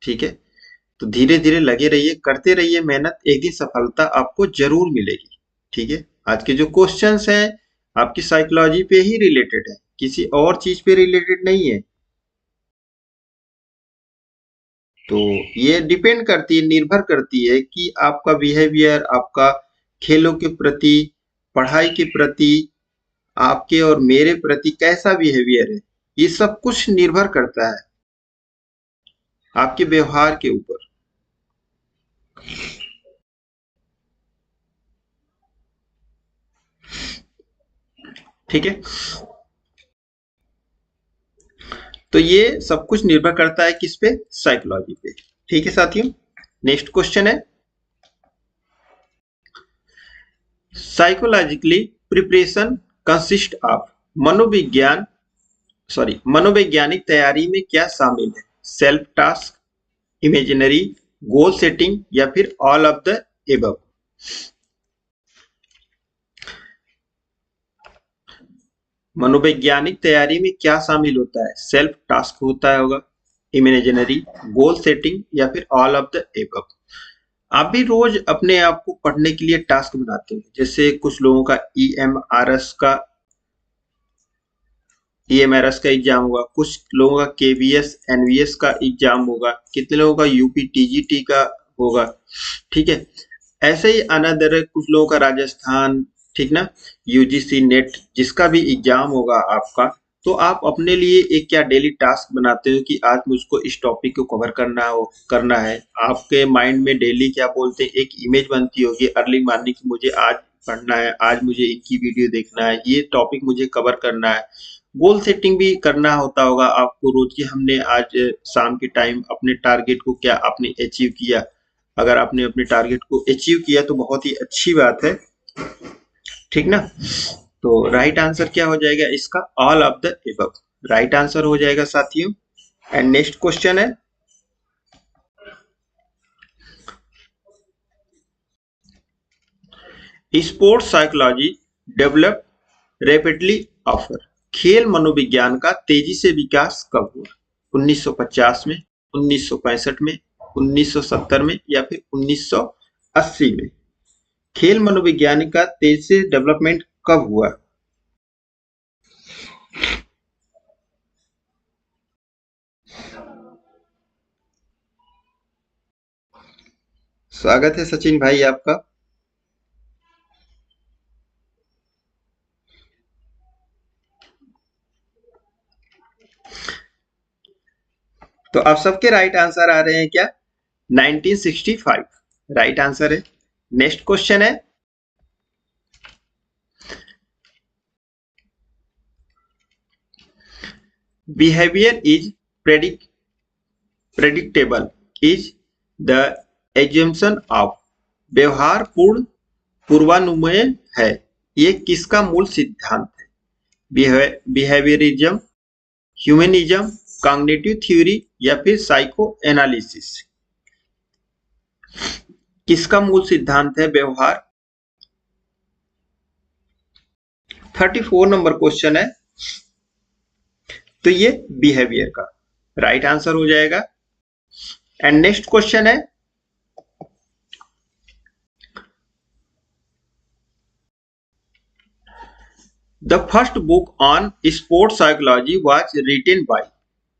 ठीक है? तो धीरे धीरे लगे रहिए, करते रहिए मेहनत, एक दिन सफलता आपको जरूर मिलेगी। ठीक है? आज के जो क्वेश्चंस हैं आपकी साइकोलॉजी पे ही रिलेटेड है, किसी और चीज पे रिलेटेड नहीं है। तो ये डिपेंड करती है, निर्भर करती है कि आपका बिहेवियर, आपका खेलों के प्रति, पढ़ाई के प्रति, आपके और मेरे प्रति कैसा बिहेवियर है। ये सब कुछ निर्भर करता है आपके व्यवहार के ऊपर। ठीक है? तो ये सब कुछ निर्भर करता है किस पे? साइकोलॉजी पे। ठीक है साथियों? नेक्स्ट क्वेश्चन है, साइकोलॉजिकली प्रिपरेशन कंसिस्ट ऑफ। मनोविज्ञान मनोवैज्ञानिक तैयारी में क्या शामिल है? Self task, imaginary, goal setting या फिर ऑल ऑफ द एबव? मनोवैज्ञानिक तैयारी में क्या शामिल होता है? सेल्फ टास्क होता है होगा, इमेजिनरी, गोल सेटिंग या फिर ऑल ऑफ द एबव? आप भी रोज अपने आप को पढ़ने के लिए टास्क बनाते हो, जैसे कुछ लोगों का ईएमआरएस का एग्जाम होगा, कुछ लोगों का केवीएस एनवीएस का एग्जाम होगा, कितने लोगों का यूपी टीजीटी का होगा। ठीक है? ऐसे ही अनदर कुछ लोगों का राजस्थान, ठीक ना, यूजीसी नेट, जिसका भी एग्जाम होगा आपका, तो आप अपने लिए एक क्या डेली टास्क बनाते हो कि आज मुझको इस टॉपिक को कवर करना है। आपके माइंड में डेली क्या बोलते हैं, एक इमेज बनती होगी अर्ली मॉर्निंग की, मुझे आज पढ़ना है, आज मुझे इनकी वीडियो देखना है, ये टॉपिक मुझे कवर करना है। गोल सेटिंग भी करना होता होगा आपको रोज की, हमने आज शाम के टाइम अपने टारगेट को क्या आपने अचीव किया। अगर आपने अपने टारगेट को अचीव किया तो बहुत ही अच्छी बात है, ठीक ना? तो राइट आंसर क्या हो जाएगा इसका? All of the above right answer हो जाएगा साथियों। एंड नेक्स्ट क्वेश्चन है, sports psychology develop rapidly offer. खेल मनोविज्ञान का तेजी से विकास कब हुआ? 1950 में, 1965 में, 1970 में या फिर 1980 में? खेल मनोविज्ञान का तेजी से डेवलपमेंट कब हुआ? स्वागत है सचिन भाई आपका। तो आप सबके राइट आंसर आ रहे हैं क्या? 1965 राइट आंसर है। नेक्स्ट क्वेश्चन है, behaviour is predictable is the assumption of. व्यवहार पूर्ण पूर्वानुमेय है, ये किसका मूल सिद्धांत है? बिहेवियरिज्म, ह्यूमनिज्म, कॉग्निटिव थ्योरी या फिर साइको एनालिसिस। किसका मूल सिद्धांत है व्यवहार? 34 नंबर क्वेश्चन है, तो ये बिहेवियर का राइट आंसर हो जाएगा। एंड नेक्स्ट क्वेश्चन है, the first book on sports psychology was written by.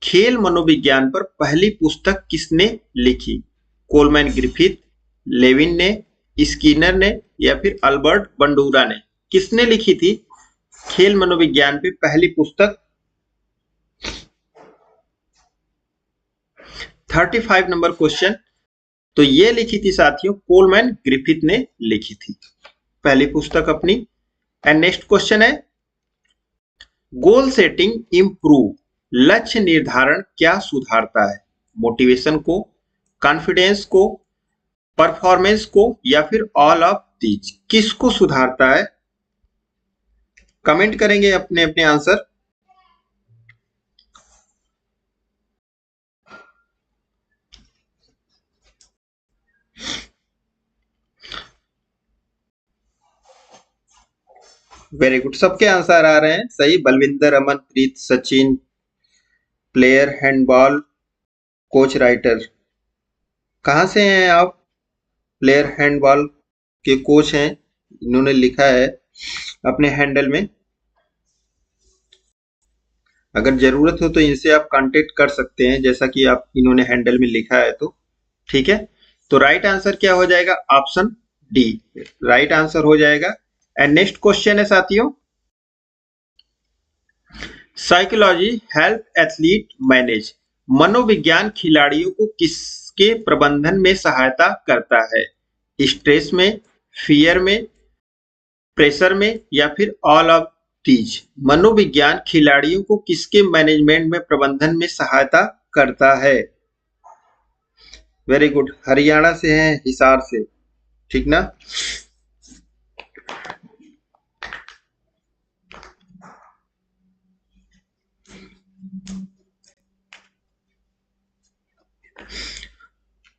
खेल मनोविज्ञान पर पहली पुस्तक किसने लिखी? कोलमैन ग्रिफिथ, लेविन ने, स्किनर ने या फिर अल्बर्ट बंडूरा ने? किसने लिखी थी खेल मनोविज्ञान पे पहली पुस्तक? 35 नंबर क्वेश्चन, तो ये लिखी थी साथियों कोलमैन ग्रिफिथ ने लिखी थी पहली पुस्तक अपनी। एंड नेक्स्ट क्वेश्चन है, गोल सेटिंग इंप्रूव, लक्ष्य निर्धारण क्या सुधारता है? मोटिवेशन को, कॉन्फिडेंस को, परफॉर्मेंस को या फिर ऑल ऑफ दीज? किसको सुधारता है? कमेंट करेंगे अपने अपने आंसर। वेरी गुड, सबके आंसर आ रहे हैं सही। Balwinder, Amanpreet, Sachin, player handball, coach writer. कहाँ से हैं आप? प्लेयर हैंडबॉल के कोच हैं, इन्होंने लिखा है अपने हैंडल में। अगर जरूरत हो तो इनसे आप कांटेक्ट कर सकते हैं, जैसा कि आप इन्होंने हैंडल में लिखा है। तो ठीक है, तो राइट आंसर क्या हो जाएगा? ऑप्शन डी राइट आंसर हो जाएगा। एंड नेक्स्ट क्वेश्चन है साथियों, साइकोलॉजी हेल्प एथलीट मैनेज। मनोविज्ञान खिलाड़ियों को किसके प्रबंधन में सहायता करता है? स्ट्रेस में, फियर में, प्रेशर में या फिर ऑल ऑफ दीज? मनोविज्ञान खिलाड़ियों को किसके मैनेजमेंट में प्रबंधन में सहायता करता है? वेरी गुड, हरियाणा से हैं, हिसार से, ठीक ना।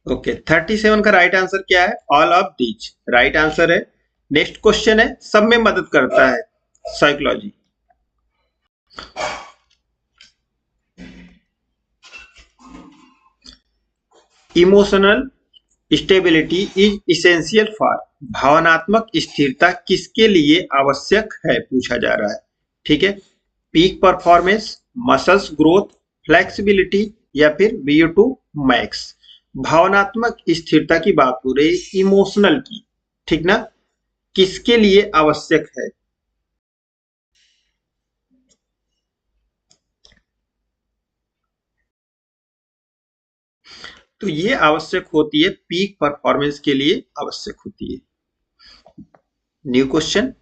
ओके, 37 का राइट आंसर क्या है? All of these right answer है। नेक्स्ट क्वेश्चन है, सब में मदद करता है psychology. Emotional stability is essential for. भावनात्मक स्थिरता किसके लिए आवश्यक है पूछा जा रहा है, ठीक है। Peak performance, muscles growth, flexibility या फिर VO2 मैक्स? भावनात्मक स्थिरता की बात हो रही है, इमोशनल की, ठीक ना। किसके लिए आवश्यक है? तो ये आवश्यक होती है, पीक परफॉर्मेंस के लिए आवश्यक होती है। New question,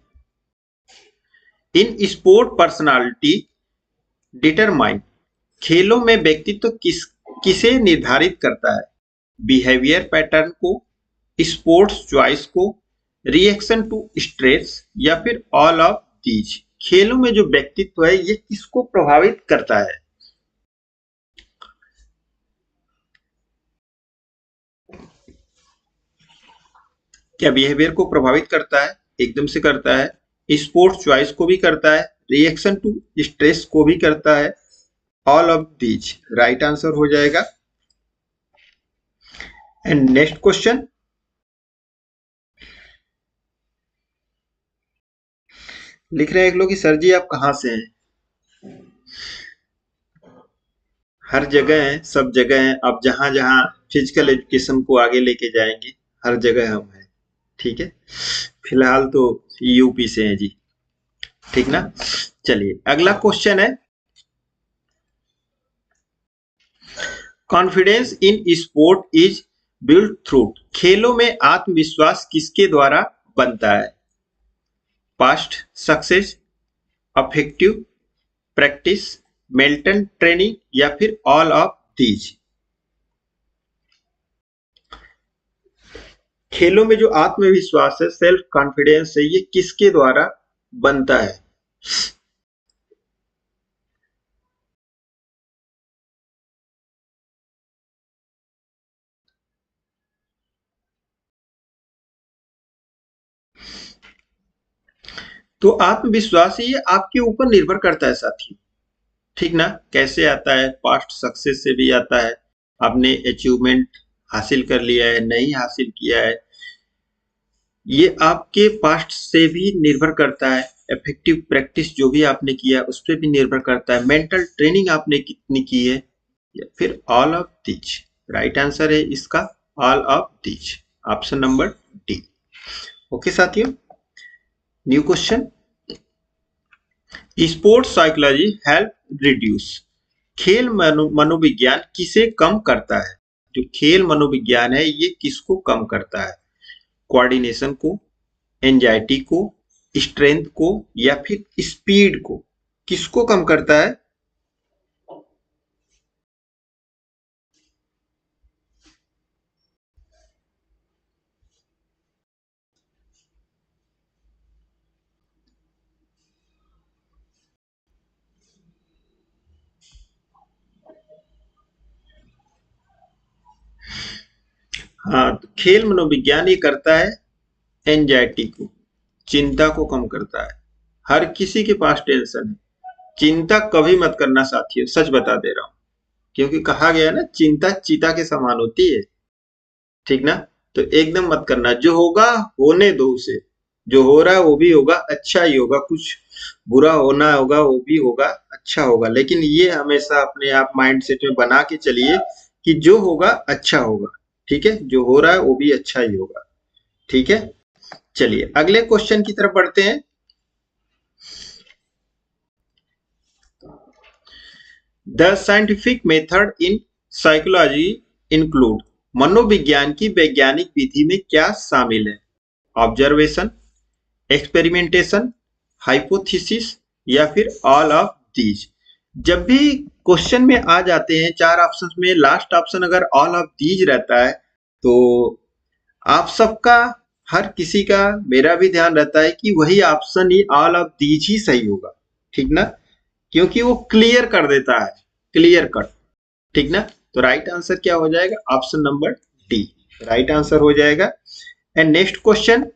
in sport personality determine. खेलों में व्यक्तित्व किसे निर्धारित करता है? बिहेवियर पैटर्न को, स्पोर्ट्स चॉइस को, रिएक्शन टू स्ट्रेस या फिर ऑल ऑफ दीज? खेलों में जो व्यक्तित्व है ये किसको प्रभावित करता है? क्या बिहेवियर को प्रभावित करता है? एकदम से करता है। स्पोर्ट्स चॉइस को भी करता है, रिएक्शन टू स्ट्रेस को भी करता है, all of these right answer हो जाएगा। एंड नेक्स्ट क्वेश्चन, लिख रहे हैं एक लोग कि सर जी आप कहां से हैं? हर जगह हैं, सब जगह हैं। आप जहां जहां फिजिकल एजुकेशन को आगे लेके जाएंगे हर जगह हम हैं, ठीक है। फिलहाल तो यूपी से हैं जी, ठीक ना। चलिए अगला क्वेश्चन है, confidence in sport is build through. खेलों में आत्मविश्वास किसके द्वारा बनता है? Past success, affective practice, mental training या फिर ऑल ऑफ दीज? खेलों में जो आत्मविश्वास है, सेल्फ कॉन्फिडेंस है, ये किसके द्वारा बनता है? तो आत्मविश्वास ये आपके ऊपर निर्भर करता है साथियों, ठीक ना। कैसे आता है, पास्ट सक्सेस से भी आता है, आपने अचीवमेंट हासिल कर लिया है नहीं हासिल किया है, ये आपके पास्ट से भी निर्भर करता है। इफेक्टिव प्रैक्टिस जो भी आपने किया उस पर भी निर्भर करता है, मेंटल ट्रेनिंग आपने कितनी की है, या फिर all of these. Right answer है इसका all of these, option number D. Okay साथियों, new question. Sports psychology help reduce, खेल मनोविज्ञान किसे कम करता है? जो खेल मनोविज्ञान है ये किसको कम करता है? कोऑर्डिनेशन को, एंजाइटी को, स्ट्रेंथ को, या फिर स्पीड को? किसको कम करता है? हाँ, तो खेल मनोविज्ञान ये करता है एंजाइटी को, चिंता को कम करता है। हर किसी के पास टेंशन है, चिंता कभी मत करना साथियों, सच बता दे रहा हूं, क्योंकि कहा गया है ना, चिंता चीता के समान होती है, ठीक ना। तो एकदम मत करना, जो होगा होने दो उसे, जो हो रहा है वो भी होगा, अच्छा ही होगा, कुछ बुरा होना होगा वो भी होगा, अच्छा होगा, लेकिन ये हमेशा अपने आप माइंड सेट में बना के चलिए कि जो होगा अच्छा होगा, ठीक है, जो हो रहा है वो भी अच्छा ही होगा, ठीक है। चलिए अगले क्वेश्चन की तरफ बढ़ते हैं। The scientific method in psychology include, मनोविज्ञान की वैज्ञानिक विधि में क्या शामिल है? ऑब्जर्वेशन, एक्सपेरिमेंटेशन, हाइपोथेसिस, या फिर ऑल ऑफ दीज। जब भी क्वेश्चन में आ जाते हैं चार ऑप्शन में, लास्ट ऑप्शन अगर ऑल ऑफ दीज रहता है तो आप सबका, हर किसी का, मेरा भी ध्यान रहता है कि वही ऑप्शन ही ऑल ऑफ दीज ही सही होगा, ठीक ना, क्योंकि वो क्लियर कर देता है, क्लियर कट, ठीक ना। तो राइट आंसर क्या हो जाएगा? Option number D right answer हो जाएगा। And next question,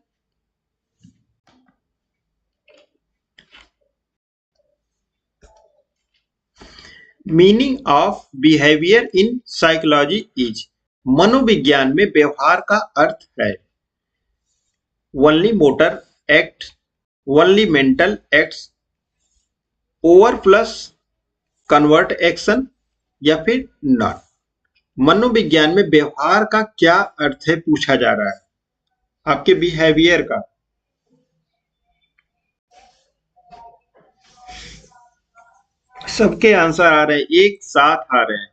meaning of behaviour in psychology is, मनोविज्ञान में व्यवहार का अर्थ है only motor act, only mental acts, over plus convert action, या फिर नॉट। मनोविज्ञान में व्यवहार का क्या अर्थ है पूछा जा रहा है, आपके बिहेवियर का। सबके आंसर आ रहे हैं, एक साथ आ रहे हैं,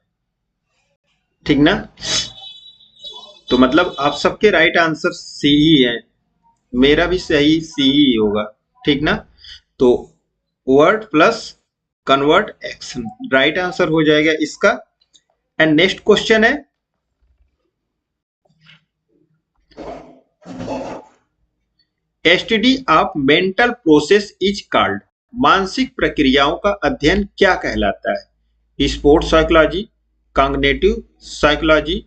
ठीक ना। तो मतलब आप सबके राइट आंसर सी ही है, मेरा भी सही सी ही होगा, ठीक ना। तो word plus convert action right answer हो जाएगा इसका। एंड नेक्स्ट क्वेश्चन है, STD of mental process is called, मानसिक प्रक्रियाओं का अध्ययन क्या कहलाता है? Sports psychology, cognitive psychology,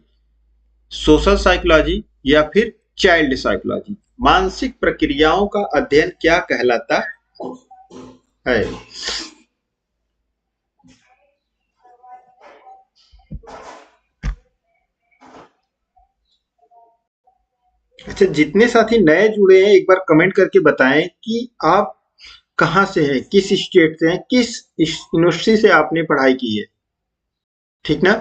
social psychology, या फिर चाइल्ड साइकोलॉजी। मानसिक प्रक्रियाओं का अध्ययन क्या कहलाता है? अच्छा, जितने साथी नए जुड़े हैं एक बार कमेंट करके बताएं कि आप कहां से हैं, किस स्टेट से हैं, किस यूनिवर्सिटी से आपने पढ़ाई की है, ठीक ना।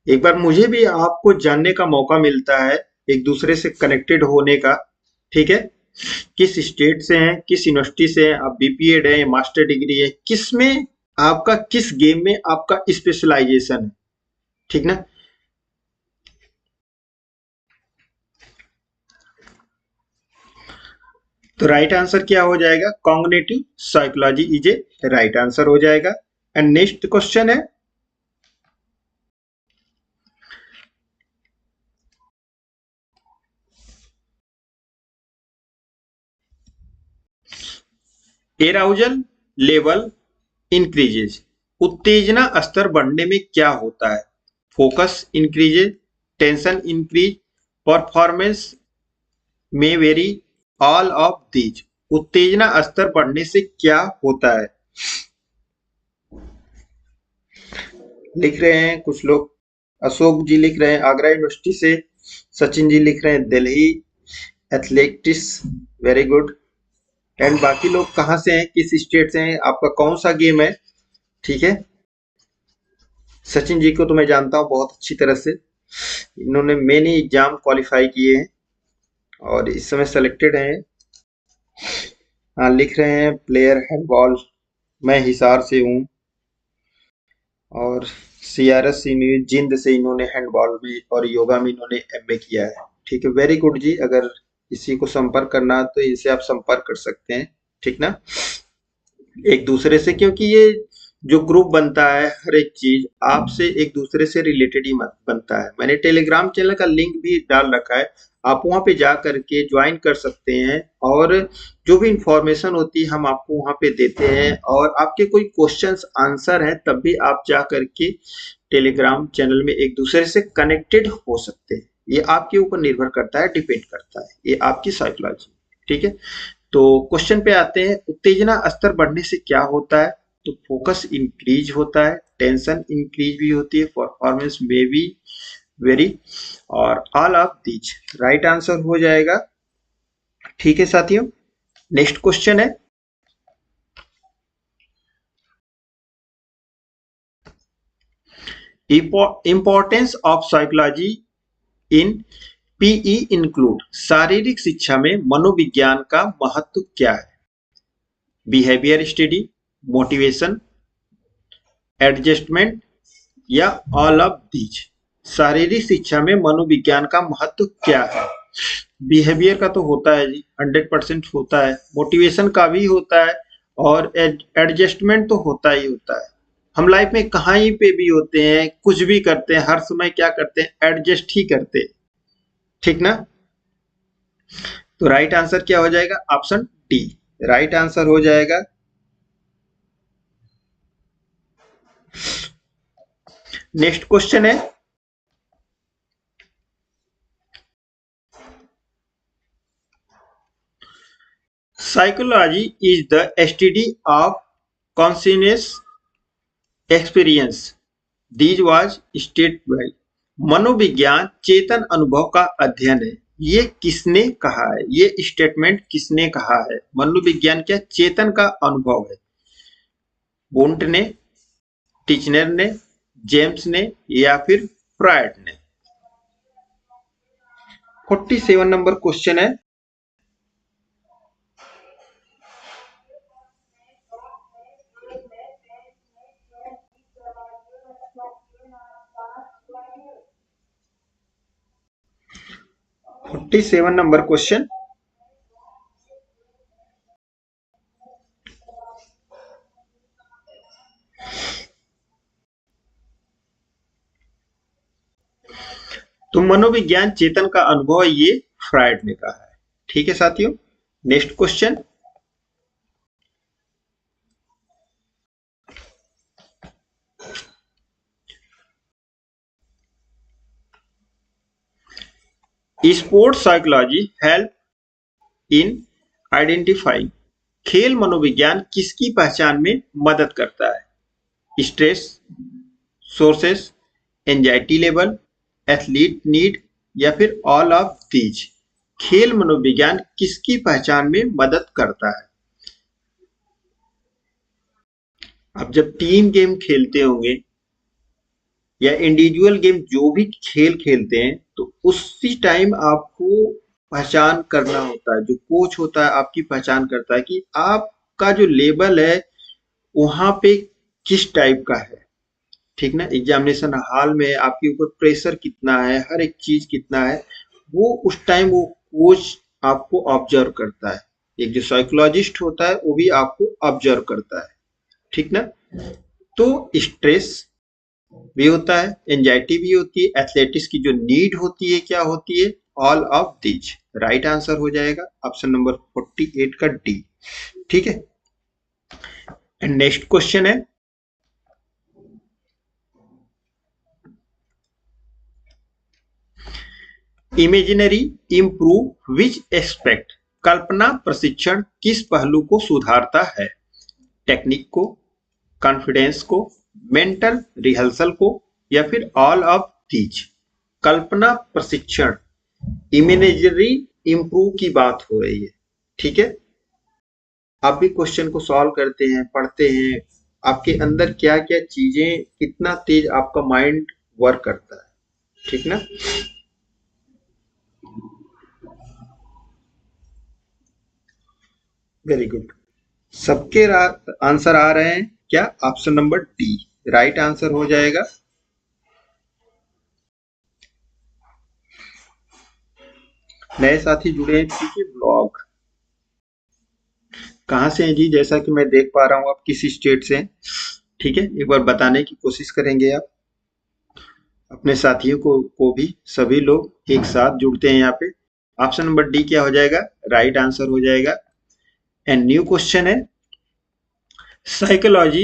एक बार मुझे भी आपको जानने का मौका मिलता है, एक दूसरे से कनेक्टेड होने का, ठीक है। किस स्टेट से हैं, किस यूनिवर्सिटी से हैं, आप बीपीएड है, मास्टर डिग्री है, किस में आपका, किस गेम में आपका स्पेशलाइजेशन है, ठीक ना। तो राइट आंसर क्या हो जाएगा? Cognitive psychology is a right answer हो जाएगा। एंड नेक्स्ट क्वेश्चन है, एराउजल लेवल इंक्रीजेज, उत्तेजना स्तर बढ़ने में क्या होता है? Focus increases, tension increase, performance में वेरी, ऑल ऑफ दीज। उत्तेजना स्तर बढ़ने से क्या होता है? लिख रहे हैं कुछ लोग, अशोक जी लिख रहे हैं आगरा यूनिवर्सिटी से, सचिन जी लिख रहे हैं Delhi athletics, very good. And बाकी लोग कहाँ से हैं, किस स्टेट से हैं, आपका कौन सा गेम है? ठीक है, सचिन जी को तो मैं जानता हूँ बहुत अच्छी तरह से, इन्होंने मेनी एग्जाम क्वालिफाई किए हैं और इस समय सेलेक्टेड हैं। हाँ, लिख रहे हैं प्लेयर हैंडबॉल, मैं हिसार से हूँ, और सीआरएस जिंद से इन्होंने हैंडबॉल में और योगा में इन्होंने एमए किया है। ठीक है, वेरी गुड जी। अगर किसी को संपर्क करना तो इनसे आप संपर्क कर सकते हैं, ठीक ना, एक दूसरे से, क्योंकि ये जो ग्रुप बनता है हर एक चीज आपसे एक दूसरे से रिलेटेड ही बनता है। मैंने टेलीग्राम चैनल का लिंक भी डाल रखा है, आप वहां पे जा करके ज्वाइन कर सकते हैं, और जो भी इंफॉर्मेशन होती है हम आपको वहां पे देते हैं, और आपके कोई क्वेश्चंस आंसर है तब भी आप जा करके टेलीग्राम चैनल में एक दूसरे से कनेक्टेड हो सकते हैं। ये आपके ऊपर निर्भर करता है, डिपेंड करता है, ये आपकी साइकोलॉजी। ठीक है, तो क्वेश्चन पे आते हैं, उत्तेजना स्तर बढ़ने से क्या होता है? तो फोकस इंक्रीज होता है, टेंशन इंक्रीज भी होती है, परफॉर्मेंस में भी वेरी, और all of these right answer हो जाएगा। ठीक है साथियों, नेक्स्ट क्वेश्चन है, importance of psychology in PE include, शारीरिक शिक्षा में मनोविज्ञान का महत्व क्या है? बिहेवियर स्टडी, मोटिवेशन, एडजस्टमेंट, या ऑल ऑफ दीज। शारीरिक शिक्षा में मनोविज्ञान का महत्व क्या है? बिहेवियर का तो होता है जी, 100% होता है, मोटिवेशन का भी होता है, और एडजस्टमेंट तो होता ही होता है। हम लाइफ में कहीं पे भी होते हैं, कुछ भी करते हैं, हर समय क्या करते हैं, एडजस्ट ही करते हैं, ठीक ना। तो राइट आंसर क्या हो जाएगा? ऑप्शन डी राइट आंसर हो जाएगा। नेक्स्ट क्वेश्चन है, psychology is the study of conscious experience, these was state by, मनोविज्ञान चेतन अनुभव का अध्ययन है, ये किसने कहा है? ये स्टेटमेंट किसने कहा है? मनोविज्ञान क्या चेतन का अनुभव है? वुंट ने, टिचनर ने, जेम्स ने, या फिर फ्रायड ने? 47 नंबर क्वेश्चन है, फोर्टी सेवन नंबर क्वेश्चन, तो मनोविज्ञान चेतन का अनुभव है, ये फ्रायड ने कहा है। ठीक है साथियों, next question, sports psychology help in identifying, खेल मनोविज्ञान किसकी पहचान में मदद करता है? Stress, sources, anxiety level, athlete need, या फिर ऑल ऑफ दीज। खेल मनोविज्ञान किसकी पहचान में मदद करता है? आप जब टीम गेम खेलते होंगे या इंडिविजुअल गेम जो भी खेल खेलते हैं, तो उसी टाइम आपको पहचान करना होता है, जो कोच होता है आपकी पहचान करता है कि आपका जो लेवल है वहां पे किस टाइप का है, ठीक ना। एग्जामिनेशन हॉल में आपके ऊपर प्रेशर कितना है, हर एक चीज कितना है, वो उस टाइम वो कोच आपको ऑब्जर्व करता है। एक जो साइकोलॉजिस्ट होता है वो भी आपको ऑब्जर्व करता है, ठीक ना। तो स्ट्रेस भी होता है, एंजाइटी भी होती है, एथलेटिक्स की जो नीड होती है क्या होती है? All of these right answer हो जाएगा ऑप्शन नंबर 48 का डी। ठीक है, एंड नेक्स्ट क्वेश्चन है, इमेजिनरी इम्प्रूव विच एस्पेक्ट, कल्पना प्रशिक्षण किस पहलू को सुधारता है? टेक्निक को, कॉन्फिडेंस को, मेंटल रिहर्सल को, या फिर ऑल ऑफ दीज? कल्पना प्रशिक्षण, इमेजिनरी इंप्रूव की बात हो रही है। ठीक है, आप भी क्वेश्चन को सॉल्व करते हैं, पढ़ते हैं, आपके अंदर क्या क्या चीजें, कितना तेज आपका माइंड वर्क करता है। ठीक ना? Very good. सबके आंसर आ रहे हैं क्या? Option number D right answer हो जाएगा। नए साथी जुड़े हैं पीके ब्लॉग, कहाँ से हैं जी? जैसा कि मैं देख पा रहा हूँ आप किस स्टेट से हैं। ठीक है, एक बार बताने की कोशिश करेंगे आप अपने साथियों को भी। सभी लोग एक साथ जुड़ते हैं यहाँ पे। ऑप्शन नंबर डी क्या हो जाएगा? राइट आंसर हो जाएगा। एंड न्यू क्वेश्चन है, psychology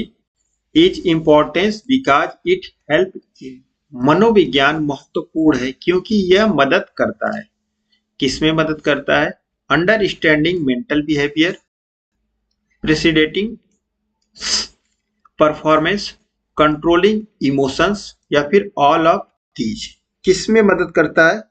is importance because it help. मनोविज्ञान महत्वपूर्ण है क्योंकि यह मदद करता है। किसमें मदद करता है? Understanding mental behaviour, predicting performance, controlling emotions, या फिर ऑल ऑफ दीज? किसमें मदद करता है?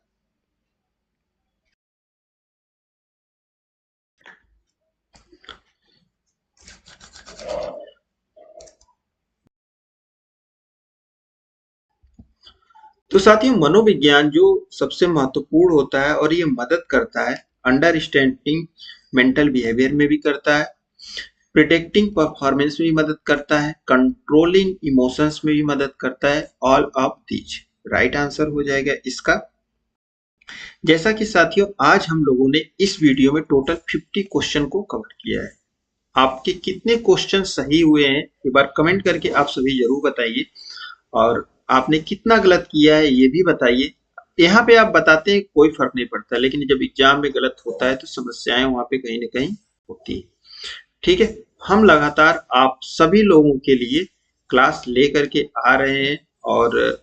तो साथियों, मनोविज्ञान जो सबसे महत्वपूर्ण होता है और ये मदद करता है, अंडरस्टैंडिंग मेंटल बिहेवियर में भी करता है, प्रिडिक्टिंग परफॉर्मेंस में भी मदद करता है, कंट्रोलिंग इमोशंस में भी मदद करता है, all of these right answer हो जाएगा इसका। जैसा कि साथियों, आज हम लोगों ने इस वीडियो में टोटल 50 क्वेश्चन को कवर किया है। आपके कितने क्वेश्चन सही हुए हैं एक बार कमेंट करके आप सभी जरूर बताइए, और आपने कितना गलत किया है ये भी बताइए। यहाँ पे आप बताते हैं कोई फर्क नहीं पड़ता, लेकिन जब एग्जाम में गलत होता है तो समस्याएं वहां पे कहीं ना कहीं होती है। ठीक है, हम लगातार आप सभी लोगों के लिए क्लास लेकर के आ रहे हैं, और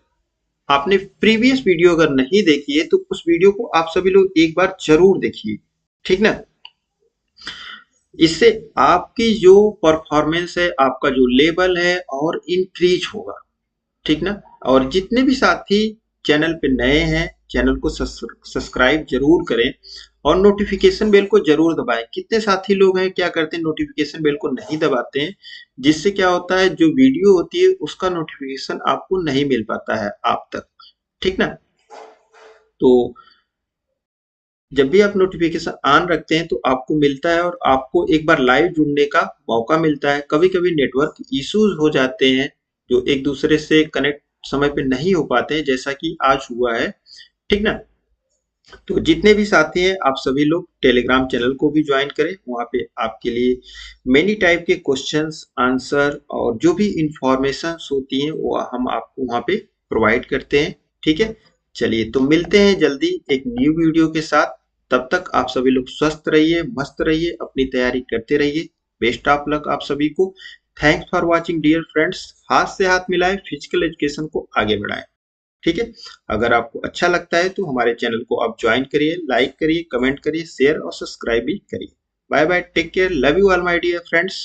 आपने प्रीवियस वीडियो अगर नहीं देखी है तो उस वीडियो को आप सभी लोग एक बार जरूर देखिए। ठीक ना? इससे आपकी जो परफॉर्मेंस है, आपका जो लेवल है और इंक्रीज होगा। ठीक ना? और जितने भी साथी चैनल पे नए हैं, चैनल को सब्सक्राइब जरूर करें और नोटिफिकेशन बेल को जरूर दबाएं। कितने साथी लोग हैं क्या करते हैं, नोटिफिकेशन बेल को नहीं दबाते हैं, जिससे क्या होता है जो वीडियो होती है उसका नोटिफिकेशन आपको नहीं मिल पाता है आप तक। ठीक ना? तो जब भी आप नोटिफिकेशन ऑन रखते हैं तो आपको मिलता है, और आपको एक बार लाइव जुड़ने का मौका मिलता है। कभी कभी नेटवर्क इश्यूज हो जाते हैं जो एक दूसरे से कनेक्ट समय पे नहीं हो पाते हैं, जैसा कि आज हुआ है। ठीक ना? तो जितने भी साथी हैं आप सभी लोग टेलीग्राम चैनल को भी ज्वाइन करें। वहाँ पे आपके लिए मेनी टाइप के क्वेश्चंस, आंसर और जो भी इंफॉर्मेशन होती हैं वो हम आपको वहाँ पे प्रोवाइड करते हैं। ठीक है, चलिए तो मिलते हैं जल्दी एक न्यू वीडियो के साथ। तब तक आप सभी लोग स्वस्थ रहिए, मस्त रहिए, अपनी तैयारी करते रहिए। बेस्ट ऑफ लक आप सभी को। Thanks for watching dear friends. हाथ से हाथ मिलाएं, फिजिकल एजुकेशन को आगे बढ़ाएं। ठीक है, अगर आपको अच्छा लगता है तो हमारे चैनल को आप ज्वाइन करिए, लाइक करिए, कमेंट करिए, शेयर और सब्सक्राइब भी करिए। Bye bye, take care, love you all my dear friends.